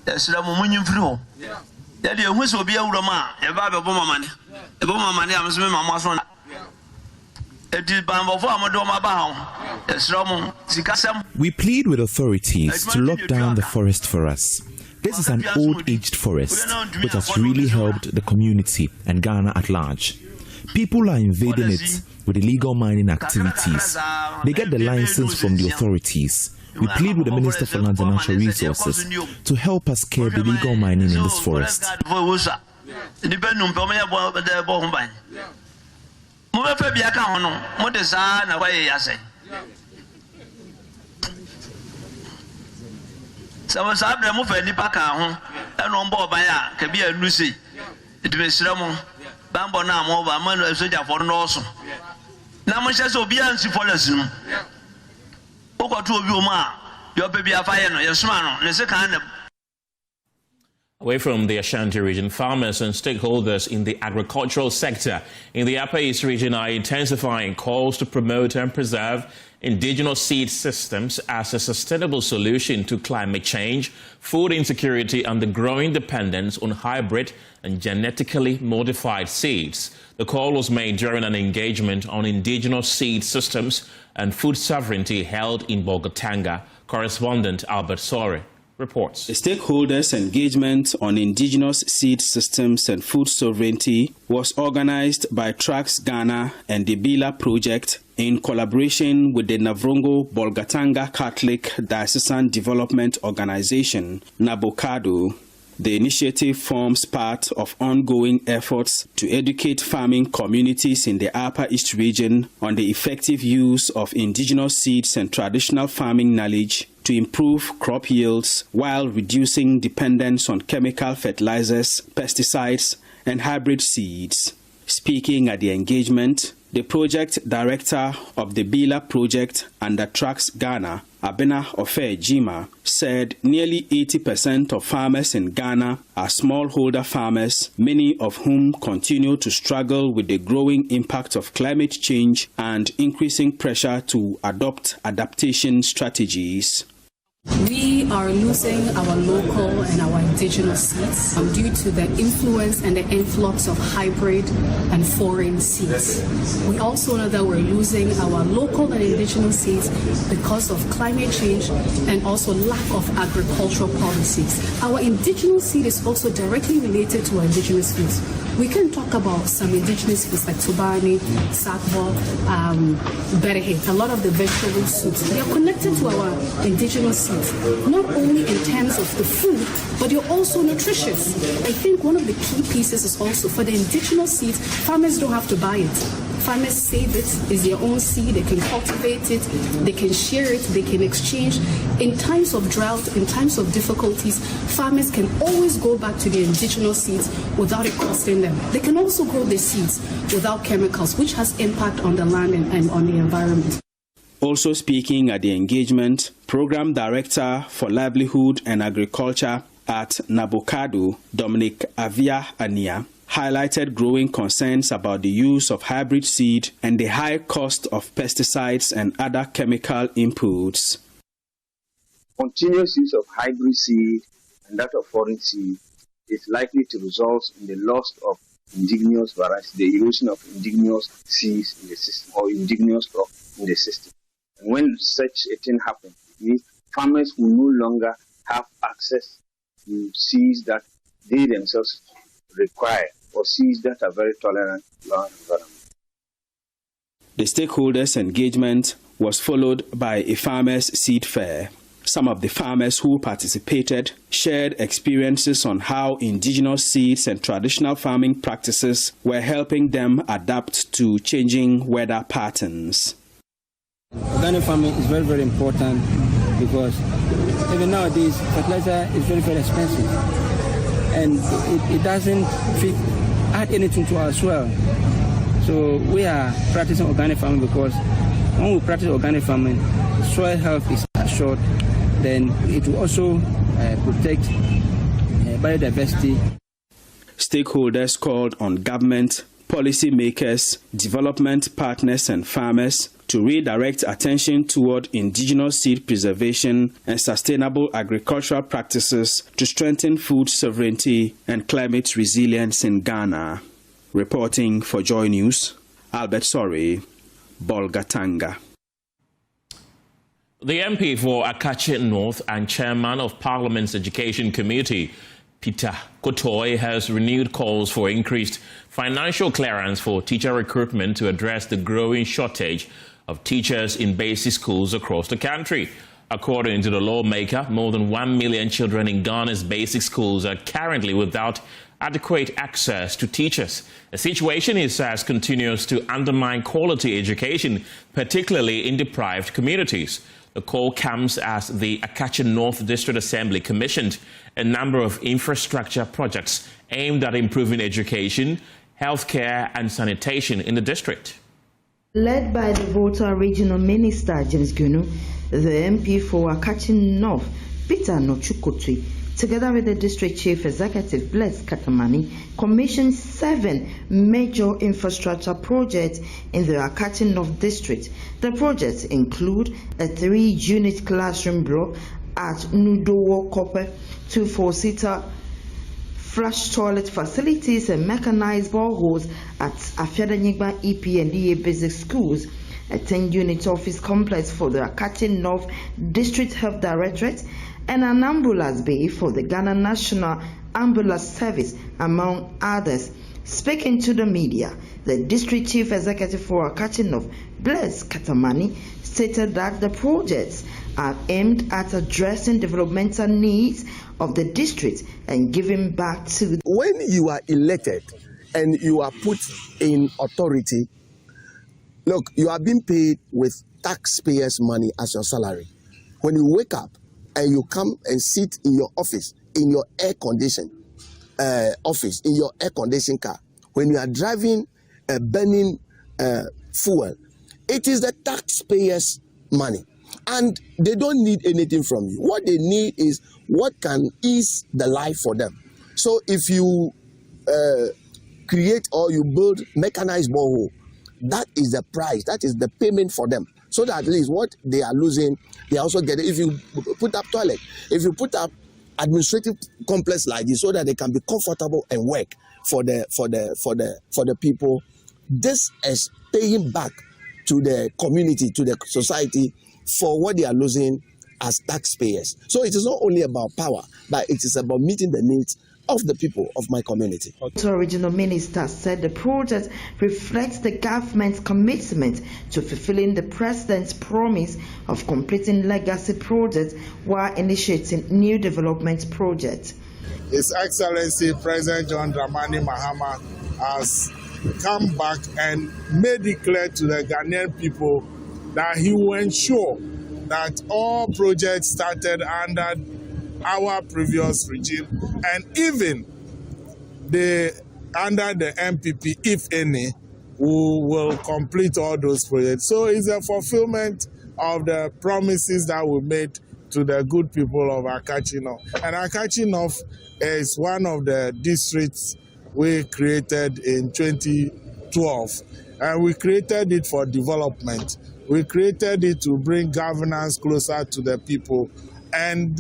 esra mo munyim firi ho ya de ehun se obi awuro ma e ba be bo mamane am se me mama so edi bambofo amodo ma ba ho esra mo sikasem. We plead with authorities to lock down the forest for us. This is an old-aged forest which has really helped the community and Ghana at large. People are invading it with illegal mining activities. They get the license from the authorities. We plead with the Minister for Lands and Natural Resources to help us curb illegal mining in this forest. Bambo na mo ba man soja for no so na mo hye so bia nsi police no okoto obi o ma yo pe bia fa ye no ye soma no ne se kan na. Away from the Ashanti region, farmers and stakeholders in the agricultural sector in the Upper East region are intensifying calls to promote and preserve indigenous seed systems as a sustainable solution to climate change, food insecurity, and the growing dependence on hybrid and genetically modified seeds. The call was made during an engagement on indigenous seed systems and food sovereignty held in Bolgatanga. Correspondent Albert Sori reports. The stakeholders' engagement on indigenous seed systems and food sovereignty was organized by Tracks Ghana and the Bila Project in collaboration with the Navrongo Bolgatanga Catholic Diocesan Development Organization, NABOCADO. The initiative forms part of ongoing efforts to educate farming communities in the Upper East region on the effective use of indigenous seeds and traditional farming knowledge to improve crop yields while reducing dependence on chemical fertilizers, pesticides, and hybrid seeds. Speaking at the engagement, the project director of the Bila project under Tracks Ghana, Abena Ofe Jima, said nearly 80% of farmers in Ghana are smallholder farmers, many of whom continue to struggle with the growing impact of climate change and increasing pressure to adopt adaptation strategies. We are losing our local and our indigenous seeds due to the influence and the influx of hybrid and foreign seeds. We also know that we're losing our local and indigenous seeds because of climate change and also lack of agricultural policies. Our indigenous seed is also directly related to our indigenous foods. We can talk about some indigenous foods like tubani, sakbo, berehe, a lot of the vegetable soups. They are connected to our indigenous seeds, not only in terms of the food, but they're also nutritious. I think one of the key pieces is also for the indigenous seeds, farmers don't have to buy it. Farmers save it, it's their own seed, they can cultivate it, they can share it, they can exchange. In times of drought, in times of difficulties, farmers can always go back to the indigenous seeds without it costing them. They can also grow the seeds without chemicals, which has impact on the land and on the environment. Also speaking at the engagement, Program Director for Livelihood and Agriculture at Nabokado, Dominic Avia Ania, highlighted growing concerns about the use of hybrid seed and the high cost of pesticides and other chemical inputs. Continuous use of hybrid seed and that of foreign seed is likely to result in the loss of indigenous varieties, the erosion of indigenous seeds in the system or indigenous crop in the system. And when such a thing happens, it means farmers will no longer have access to seeds that they themselves require or seeds that are very tolerant to our environment. The stakeholders' engagement was followed by a farmers' seed fair. Some of the farmers who participated shared experiences on how indigenous seeds and traditional farming practices were helping them adapt to changing weather patterns. Organic farming is very, very important because even nowadays fertilizer is very, very expensive and it doesn't add anything to our soil. So we are practicing organic farming because when we practice organic farming, soil health is assured, then it will also protect biodiversity. Stakeholders called on government, policymakers, development partners and farmers to redirect attention toward indigenous seed preservation and sustainable agricultural practices to strengthen food sovereignty and climate resilience in Ghana. Reporting for JoyNews, Albert Sori, Bolgatanga. The MP for Akache North and Chairman of Parliament's Education Committee, Peter Kotoy, has renewed calls for increased financial clearance for teacher recruitment to address the growing shortage of teachers in basic schools across the country. According to the lawmaker, more than 1 million children in Ghana's basic schools are currently without adequate access to teachers. A situation, he says, continues to undermine quality education, particularly in deprived communities. The call comes as the Akache North District Assembly commissioned a number of infrastructure projects aimed at improving education, healthcare and sanitation in the district. Led by the Volta Regional Minister James Gunu, the MP for Akache North, Peter Nochukotui, together with the District Chief Executive Bless Katamani, commissioned 7 major infrastructure projects in the Akache North District. The projects include a 3-unit classroom block at Nudowo Kope, 2 4-seater flush toilet facilities and mechanized boreholes at Afiadanyigba EP and DA basic schools, a 10-unit office complex for the Akache North District Health Directorate, and an ambulance bay for the Ghana National Ambulance Service, among others. Speaking to the media, the District Chief Executive for Akache North, Bless Katamani, stated that the projects are aimed at addressing developmental needs of the district and giving back to. When you are elected and you are put in authority, look, you are being paid with taxpayers' money as your salary. When you wake up and you come and sit in your office, in your air-conditioned office, in your air-conditioned car, when you are driving burning fuel, it is the taxpayers' money. And they don't need anything from you. What they need is what can ease the life for them. So if you create or you build mechanized borehole, that is the price, that is the payment for them. So that at least what they are losing, they also get it. If you put up toilet, if you put up administrative complex like this, so that they can be comfortable and work for the people, this is paying back to the community, to the society, for what they are losing as taxpayers. So it is not only about power, but it is about meeting the needs of the people of my community. The regional minister said the project reflects the government's commitment to fulfilling the president's promise of completing legacy projects while initiating new development projects. His Excellency President John Dramani Mahama has come back and made it clear to the Ghanaian people that he will ensure that all projects started under our previous regime and even under the MPP, if any, will complete all those projects. So it's a fulfillment of the promises that we made to the good people of Akachi North. And Akachi North is one of the districts we created in 2012. And we created it for development. We created it to bring governance closer to the people and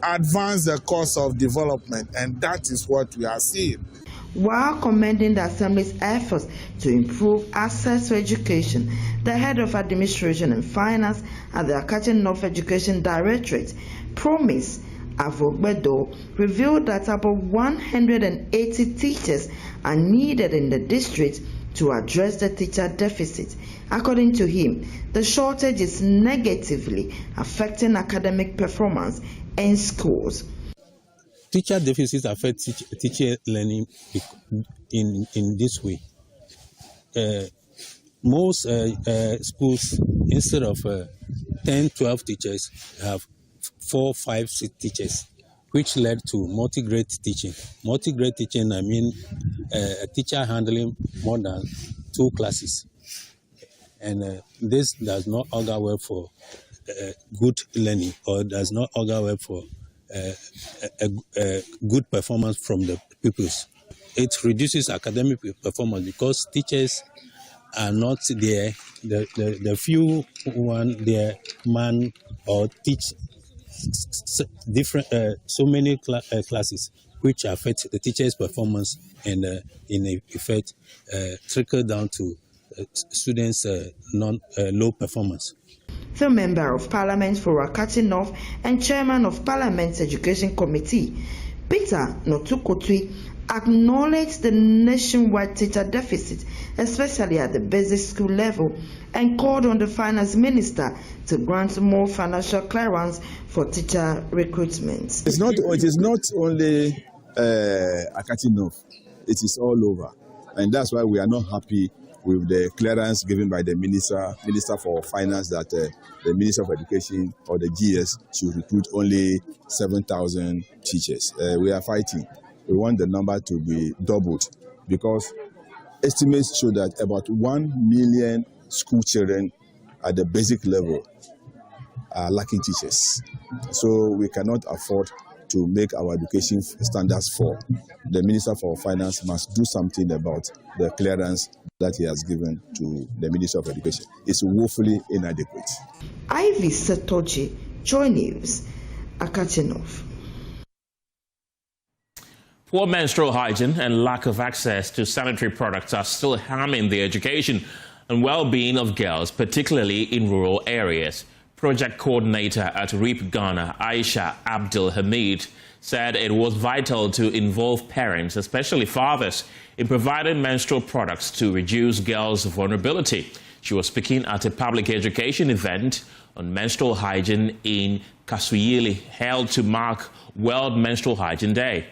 advance the cause of development, and that is what we are seeing. While commending the Assembly's efforts to improve access to education, the head of administration and finance at the Akachi North Education Directorate, Promise Avogbedo, revealed that about 180 teachers are needed in the district to address the teacher deficit. According to him, the shortage is negatively affecting academic performance in schools. Teacher deficits affect teacher learning in this way. Most schools, instead of 10, 12 teachers, have 4, 5, 6 teachers, which led to multi-grade teaching. Multi-grade teaching, I mean a teacher handling more than 2 classes. And this does not augur well for good learning, or does not augur well for a good performance from the pupils. It reduces academic performance because teachers are not there. The few one there man or teach different so many classes, which affect the teacher's performance and in effect trickle down to students' low performance. The Member of Parliament for Akachi North and Chairman of Parliament's Education Committee, Peter Notukotui, acknowledged the nationwide teacher deficit, especially at the basic school level, and called on the Finance Minister to grant more financial clearance for teacher recruitment. It is not only Akachi North, it is all over. And that's why we are not happy with the clearance given by the Minister for Finance that the Minister of Education or the GS should recruit only 7,000 teachers. We are fighting. We want the number to be doubled because estimates show that about 1 million school children at the basic level are lacking teachers. So we cannot afford to make our education standards fall. The Minister for Finance must do something about the clearance that he has given to the Minister of Education. It's woefully inadequate. Ivy Setoji, JoyNews, Akachi North. Poor menstrual hygiene and lack of access to sanitary products are still harming the education and well-being of girls, particularly in rural areas. Project coordinator at REAP Ghana, Aisha Abdul Hamid, said it was vital to involve parents, especially fathers, in providing menstrual products to reduce girls' vulnerability. She was speaking at a public education event on menstrual hygiene in Kasuyili, held to mark World Menstrual Hygiene Day.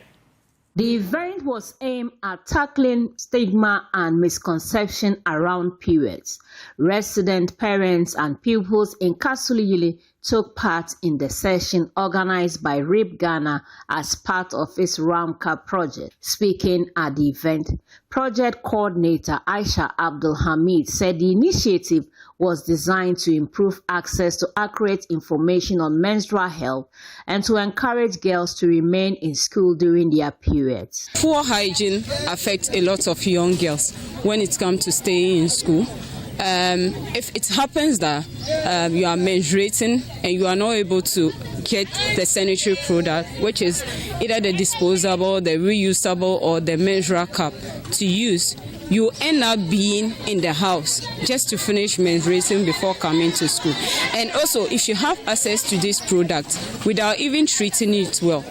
The event was aimed at tackling stigma and misconception around periods. Resident parents and pupils in Kasuyili took part in the session organized by RIP Ghana as part of its Ramka project. Speaking at the event, project coordinator Aisha Abdul Hamid said the initiative was designed to improve access to accurate information on menstrual health and to encourage girls to remain in school during their periods. Poor hygiene affects a lot of young girls when it comes to staying in school. If it happens that you are menstruating and you are not able to get the sanitary product, which is either the disposable, the reusable, or the menstrual cup to use, you end up being in the house just to finish menstruating before coming to school. And also, if you have access to this product without even treating it well,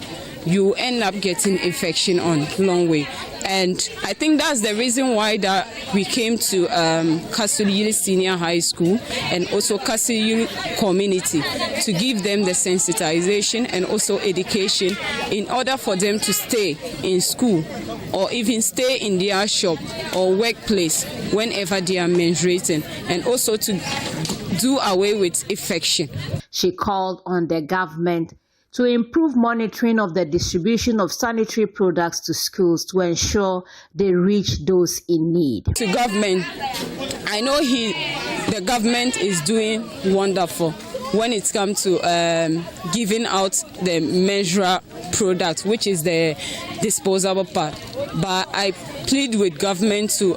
you end up getting infection on long way. And I think that's the reason why that we came to Kasuli Senior High School and also Kasuli community to give them the sensitization and also education in order for them to stay in school or even stay in their shop or workplace whenever they are menstruating, and also to do away with infection. She called on the government to improve monitoring of the distribution of sanitary products to schools to ensure they reach those in need. To government, I know the government is doing wonderful when it comes to giving out the menstrual product, which is the disposable part. But I plead with government to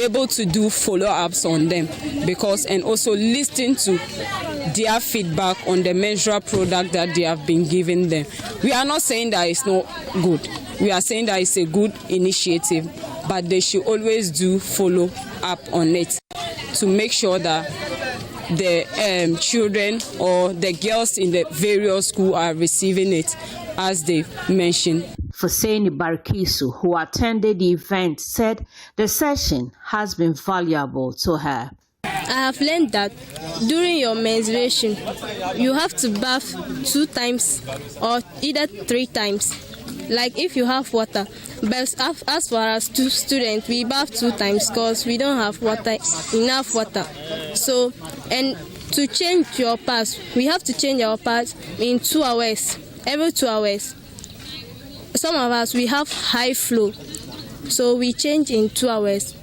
able to do follow-ups on them, because and also listen to their feedback on the menstrual product that they have been giving them. We are not saying that it's not good. We are saying that it's a good initiative, but they should always do follow-up on it to make sure that the children or the girls in the various schools are receiving it as they mentioned. Fuseni Barkisu, who attended the event, said the session has been valuable to her. I have learned that during your menstruation, you have to bath 2 times or either 3 times. Like if you have water. But as far as students, we bath 2 times because we don't have enough water. So, and to change your pads, we have to change our pads in 2 hours, every 2 hours. Some of us, we have high flow, so we change in 2 hours.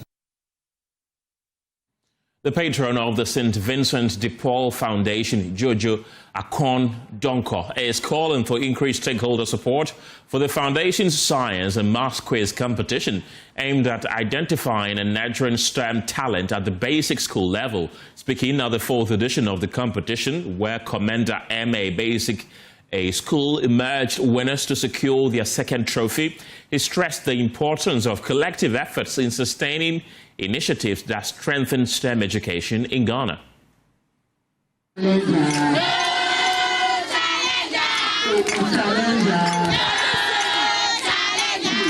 The patron of the St. Vincent de Paul Foundation, Jojo Akon Donko, is calling for increased stakeholder support for the foundation's science and maths quiz competition aimed at identifying and nurturing STEM talent at the basic school level. Speaking at the 4th edition of the competition, where Commander MA Basic A school emerged winners to secure their 2nd trophy, he stressed the importance of collective efforts in sustaining initiatives that strengthen STEM education in Ghana.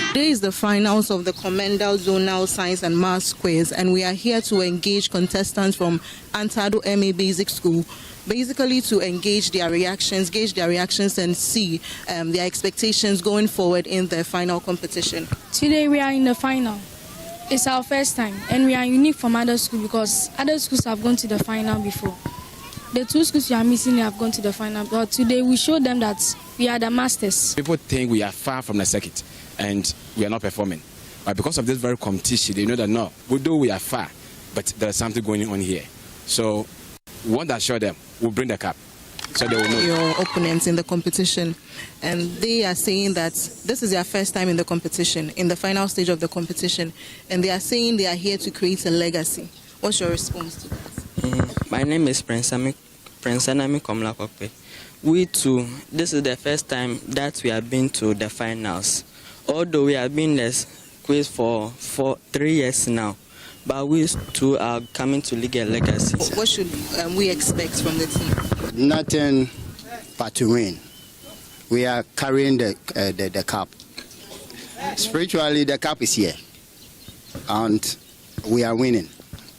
Today is the finals of the Commendal Zonal Science and Maths Quiz, and we are here to engage contestants from Antado MA Basic School, basically to gauge their reactions and see their expectations going forward in the final competition. Today we are in the final. It's our first time, and we are unique from other schools because other schools have gone to the final before. The 2 schools you are missing have gone to the final, but today we show them that we are the masters. People think we are far from the circuit and we are not performing. But because of this very competition, they know that no, although we are far, but there's something going on here. So we want to assure them we'll bring the cup so they will know. Your opponents in the competition, and they are saying that this is their first time in the competition, in the final stage of the competition, and they are saying they are here to create a legacy. What's your response to that? My name is Prince Anami Komlakokpe. We too, this is the first time that we have been to the finals. Although we have been this quiz for 3 years now, but we too are coming to legal legacy. What should we expect from the team? Nothing but to win. We are carrying the cup. Spiritually, the cup is here, and we are winning.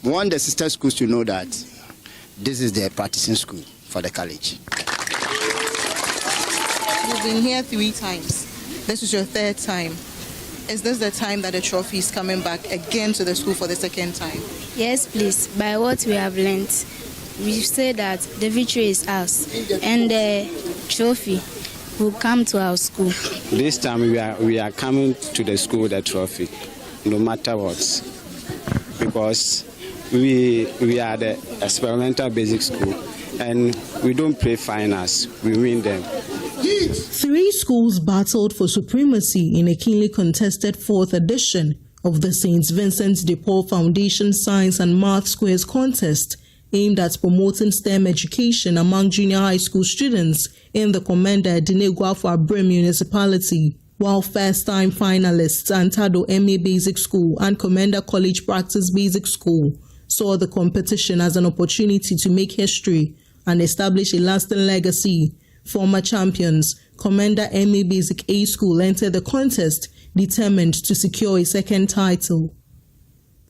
We want the sister schools to know that this is the practicing school for the college. You've been here 3 times. This is your 3rd time. Is this the time that the trophy is coming back again to the school for the 2nd time? Yes, please. By what we have learned, we say that the victory is ours and the trophy will come to our school. This time we are coming to the school with a trophy, no matter what, because we are the experimental basic school and we don't play finals, we win them. 3 schools battled for supremacy in a keenly contested 4th edition of the St. Vincent de Paul Foundation Science and Math Squares contest aimed at promoting STEM education among junior high school students in the Commander Dinegwa-Abre municipality, while first-time finalists Antado MA Basic School and Commander College Practice Basic School saw the competition as an opportunity to make history and establish a lasting legacy. Former champions, Commander MA Basic A School entered the contest determined to secure a second title.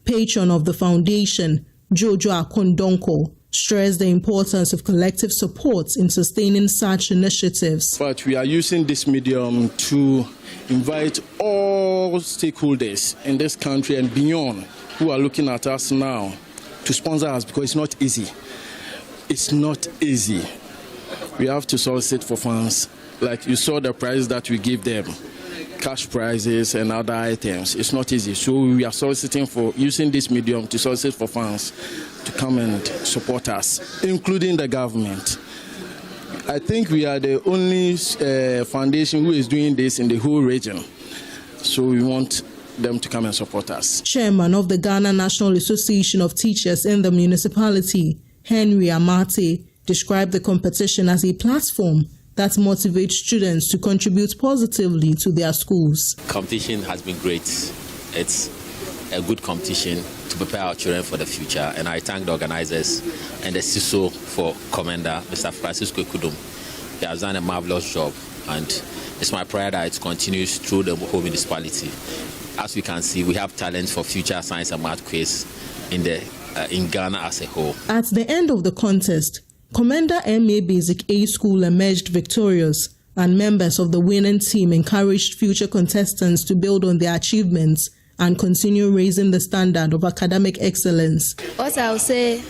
Patron of the foundation, Jojo Akondonko, stressed the importance of collective support in sustaining such initiatives. But we are using this medium to invite all stakeholders in this country and beyond who are looking at us now to sponsor us, because it's not easy. It's not easy. We have to solicit for funds. Like you saw the prize that we give them, cash prizes and other items. It's not easy. So we are soliciting for using this medium to solicit for funds to come and support us, including the government. I think we are the only foundation who is doing this in the whole region. So we want them to come and support us. Chairman of the Ghana National Association of Teachers in the municipality, Henry Amate, described the competition as a platform that motivates students to contribute positively to their schools. Competition has been great. It's a good competition to prepare our children for the future, and I thank the organizers and the CISO for Commander, Mr. Francisco Kudum. He has done a marvelous job, and it's my prayer that it continues through the whole municipality. As we can see, we have talents for future science and math quiz in Ghana as a whole. At the end of the contest, Commander MA Basic A School emerged victorious, and members of the winning team encouraged future contestants to build on their achievements and continue raising the standard of academic excellence. What I would say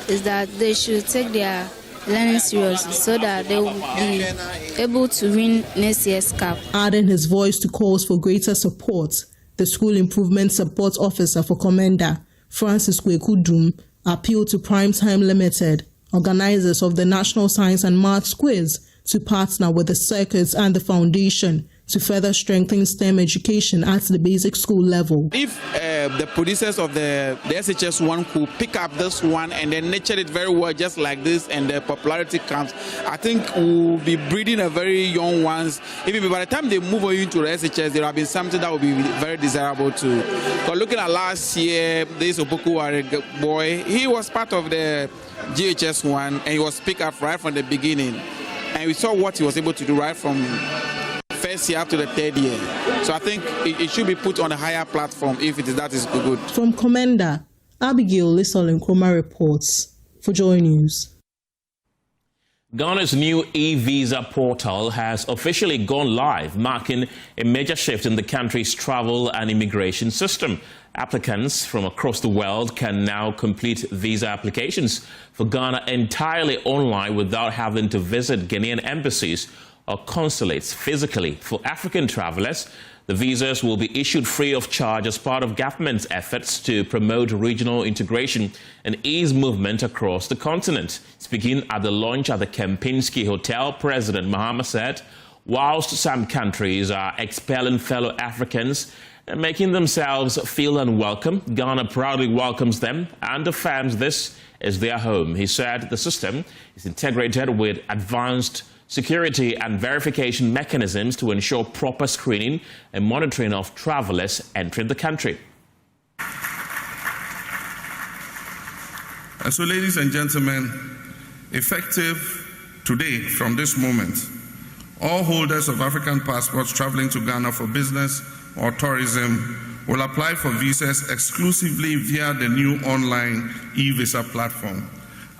is that they should take their learning seriously so that they will be able to win next year's cup. Adding his voice to calls for greater support, the School Improvement Support Officer for Commander, Francis Kwekudum, appealed to Primetime Limited, organizers of the National Science and Maths Quiz, to partner with the circuits and the foundation to further strengthen STEM education at the basic school level. If the producers of the SHS one could pick up this one and then nurture it very well just like this, and the popularity comes, I think we'll be breeding a very young ones. Even by the time they move on into the SHS, there will be something that will be very desirable too. But looking at last year, this Opoku boy, he was part of the GHS one and he was picked up right from the beginning. And we saw what he was able to do right from first year up to the 3rd year. So I think it should be put on a higher platform if it is that is good. From Commander, Abigail Lissol Nkrumah reports for JoyNews. Ghana's new e-visa portal has officially gone live, marking a major shift in the country's travel and immigration system. Applicants from across the world can now complete visa applications for Ghana entirely online without having to visit Ghanaian embassies or consulates physically. For African travelers, the visas will be issued free of charge as part of government's efforts to promote regional integration and ease movement across the continent. Speaking at the launch at the Kempinski Hotel, President Mahama said, whilst some countries are expelling fellow Africans and making themselves feel unwelcome, Ghana proudly welcomes them and affirms this is their home. He said the system is integrated with advanced security and verification mechanisms to ensure proper screening and monitoring of travelers entering the country. And so, ladies and gentlemen, effective today, from this moment, all holders of African passports traveling to Ghana for business or tourism will apply for visas exclusively via the new online e-visa platform,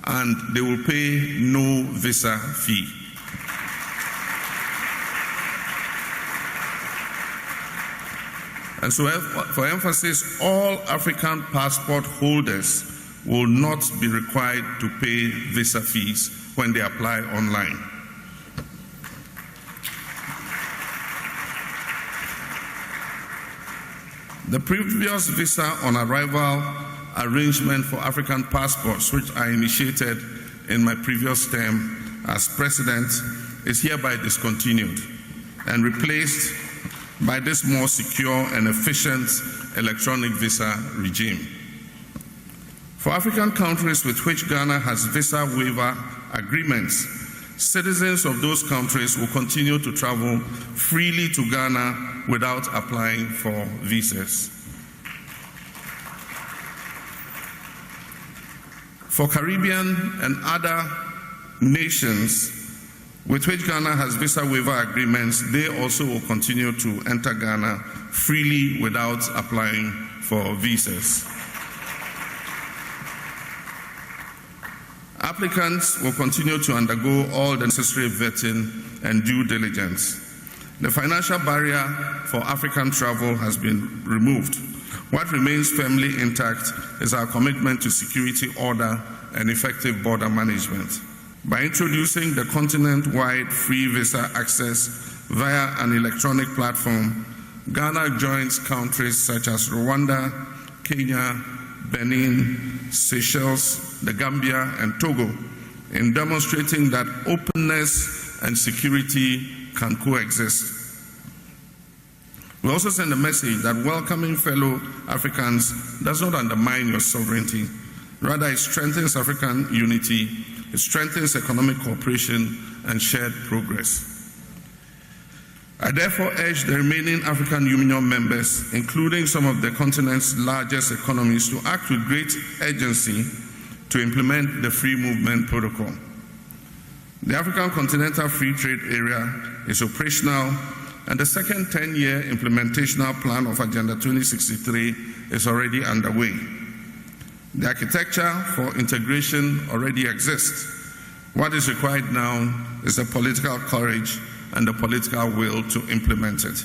and they will pay no visa fee. And so, for emphasis, all African passport holders will not be required to pay visa fees when they apply online. The previous visa on arrival arrangement for African passports, which I initiated in my previous term as president, is hereby discontinued and replaced by this more secure and efficient electronic visa regime. For African countries with which Ghana has visa waiver agreements, citizens of those countries will continue to travel freely to Ghana without applying for visas. For Caribbean and other nations with which Ghana has visa waiver agreements, they also will continue to enter Ghana freely without applying for visas. Applicants will continue to undergo all the necessary vetting and due diligence. The financial barrier for African travel has been removed. What remains firmly intact is our commitment to security, order, and effective border management. By introducing the continent-wide free visa access via an electronic platform, Ghana joins countries such as Rwanda, Kenya, Benin, Seychelles, the Gambia, and Togo in demonstrating that openness and security can coexist. We also send a message that welcoming fellow Africans does not undermine your sovereignty. Rather, it strengthens African unity, it strengthens economic cooperation and shared progress. I therefore urge the remaining African Union members, including some of the continent's largest economies, to act with great urgency to implement the Free Movement Protocol. The African Continental Free Trade Area is operational, and the second 10-year implementational plan of Agenda 2063 is already underway. The architecture for integration already exists. What is required now is the political courage and the political will to implement it.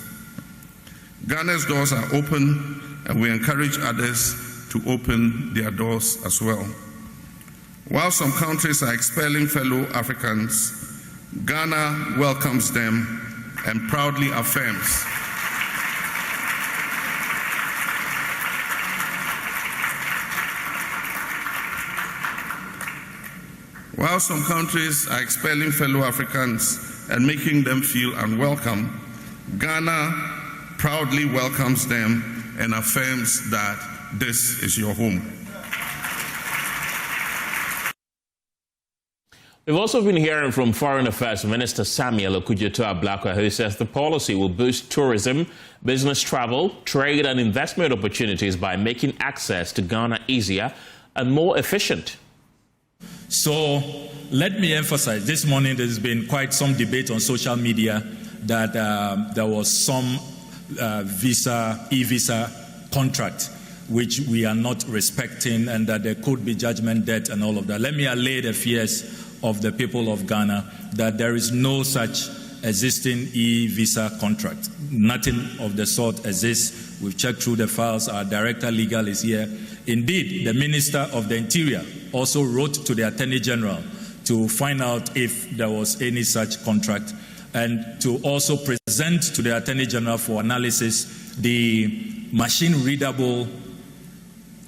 Ghana's doors are open, and we encourage others to open their doors as well. While some countries are expelling fellow Africans, Ghana welcomes them and proudly affirms While some countries are expelling fellow Africans and making them feel unwelcome, Ghana proudly welcomes them and affirms that this is your home. We've also been hearing from Foreign Affairs Minister Samuel Okudzeto-Ablakwa, who says the policy will boost tourism, business travel, trade and investment opportunities by making access to Ghana easier and more efficient. So let me emphasize, this morning there's been quite some debate on social media that there was some e-visa contract which we are not respecting and that there could be judgment debt and all of that. Let me allay the fears of the people of Ghana that there is no such existing e-visa contract. Nothing of the sort exists. We've checked through the files. Our director legal is here. Indeed, the Minister of the Interior also wrote to the Attorney General to find out if there was any such contract and to also present to the Attorney General for analysis the machine-readable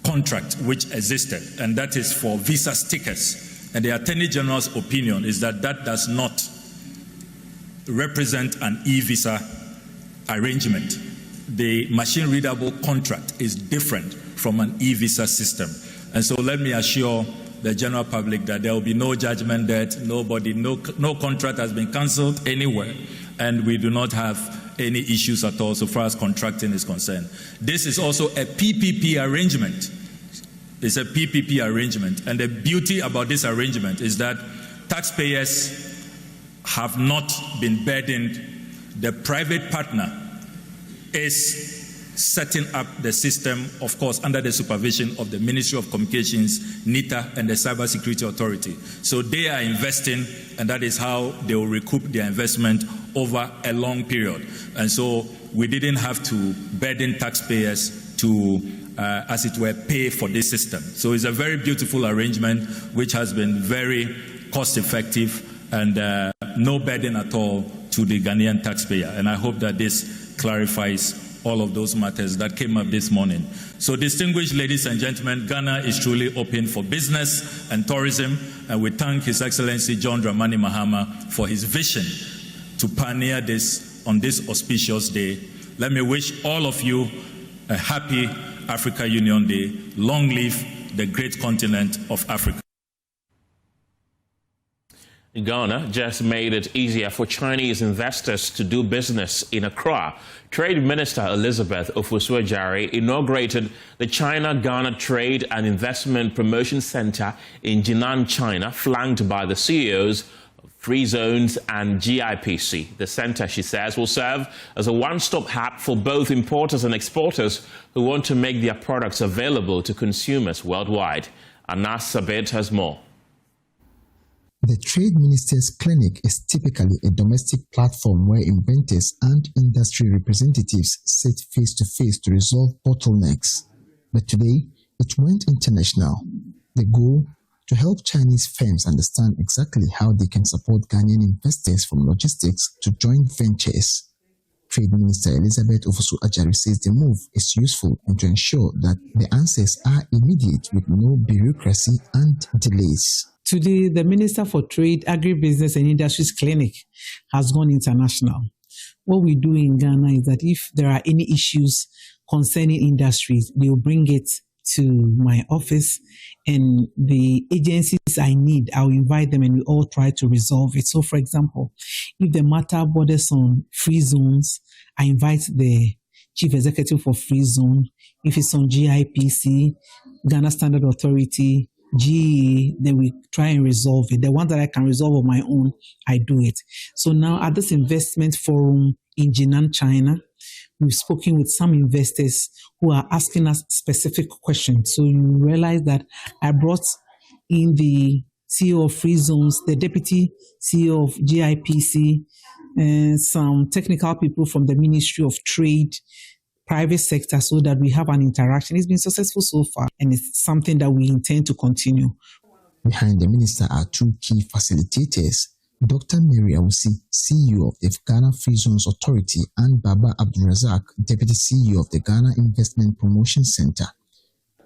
contract which existed, and that is for visa stickers. And the Attorney General's opinion is that that does not represent an e-visa arrangement. The machine-readable contract is different from an e-visa system. And so let me assure the general public that there will be no judgment debt, no contract has been cancelled anywhere, and we do not have any issues at all so far as contracting is concerned. This is also a PPP arrangement. It's a PPP arrangement, and the beauty about this arrangement is that taxpayers have not been burdened. The private partner is setting up the system, of course, under the supervision of the Ministry of Communications, NITA, and the Cyber Security Authority. So they are investing, and that is how they will recoup their investment over a long period. And so we didn't have to burden taxpayers to as it were, pay for this system. So it's a very beautiful arrangement which has been very cost-effective and no burden at all to the Ghanaian taxpayer. And I hope that this clarifies all of those matters that came up this morning. So, distinguished ladies and gentlemen, Ghana is truly open for business and tourism, and we thank His Excellency John Dramani Mahama for his vision to pioneer this on this auspicious day. Let me wish all of you a happy Africa Union Day. Long live the great continent of Africa. Ghana just made it easier for Chinese investors to do business in Accra. Trade Minister Elizabeth Ofosu-Adjare inaugurated the China-Ghana Trade and Investment Promotion Center in Jinan, China, flanked by the CEOs of Free Zones and GIPC. The center, she says, will serve as a one-stop hub for both importers and exporters who want to make their products available to consumers worldwide. Anas Sabit has more. The Trade Minister's Clinic is typically a domestic platform where inventors and industry representatives sit face-to-face to resolve bottlenecks. But today, it went international. The goal? To help Chinese firms understand exactly how they can support Ghanaian investors from logistics to joint ventures. Trade Minister Elizabeth Ofosu-Adjare says the move is useful and to ensure that the answers are immediate with no bureaucracy and delays. Today, the Minister for Trade, Agribusiness and Industries Clinic has gone international. What we do in Ghana is that if there are any issues concerning industries, we will bring it to my office, and the agencies I need, I'll invite them and we all try to resolve it. So, for example, if the matter borders on free zones, I invite the Chief Executive for Free Zone. If it's on GIPC, Ghana Standard Authority, GE, then we try and resolve it. The one that I can resolve on my own, I do it. So now at this investment forum in Jinan, China, we've spoken with some investors who are asking us specific questions. So you realize that I brought in the CEO of Free Zones, the Deputy CEO of GIPC, and some technical people from the Ministry of Trade, private sector, so that we have an interaction. It's been successful so far, and it's something that we intend to continue. Behind the minister are two key facilitators, Dr. Mary Awusi, CEO of the Ghana Free Zones Authority, and Baba Abdulrazak, Deputy CEO of the Ghana Investment Promotion Center.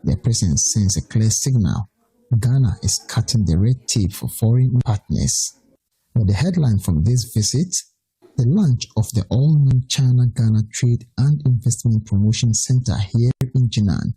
Their presence sends a clear signal. Ghana is cutting the red tape for foreign partners. But the headline from this visit, the launch of the all-new China-Ghana Trade and Investment Promotion Center here in Jinan.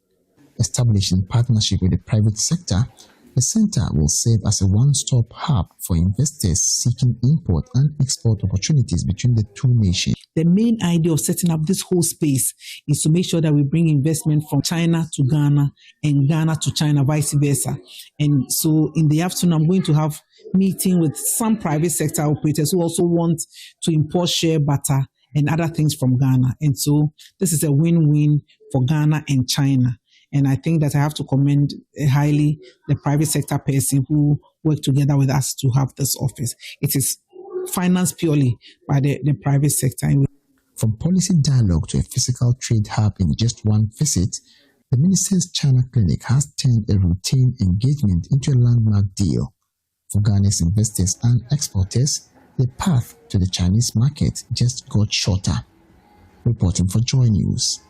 Established in partnership with the private sector, the center will serve as a one-stop hub for investors seeking import and export opportunities between the two nations. The main idea of setting up this whole space is to make sure that we bring investment from China to Ghana and Ghana to China, vice versa. And so in the afternoon, I'm going to have meeting with some private sector operators who also want to import shea butter and other things from Ghana. And so this is a win-win for Ghana and China. And I think that I have to commend highly the private sector person who worked together with us to have this office. It is financed purely by the private sector. From policy dialogue to a physical trade hub in just one visit, the Minister's China Clinic has turned a routine engagement into a landmark deal. For Ghana's investors and exporters, the path to the Chinese market just got shorter. Reporting for JoyNews,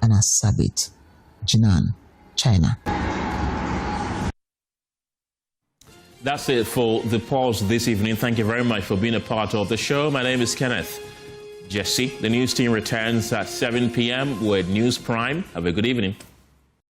Anas Sabit, Jinan, China. That's it for The Pulse this evening. Thank you very much for being a part of the show. My name is Kenneth Jesse. The news team returns at 7 p.m. with News Prime. Have a good evening.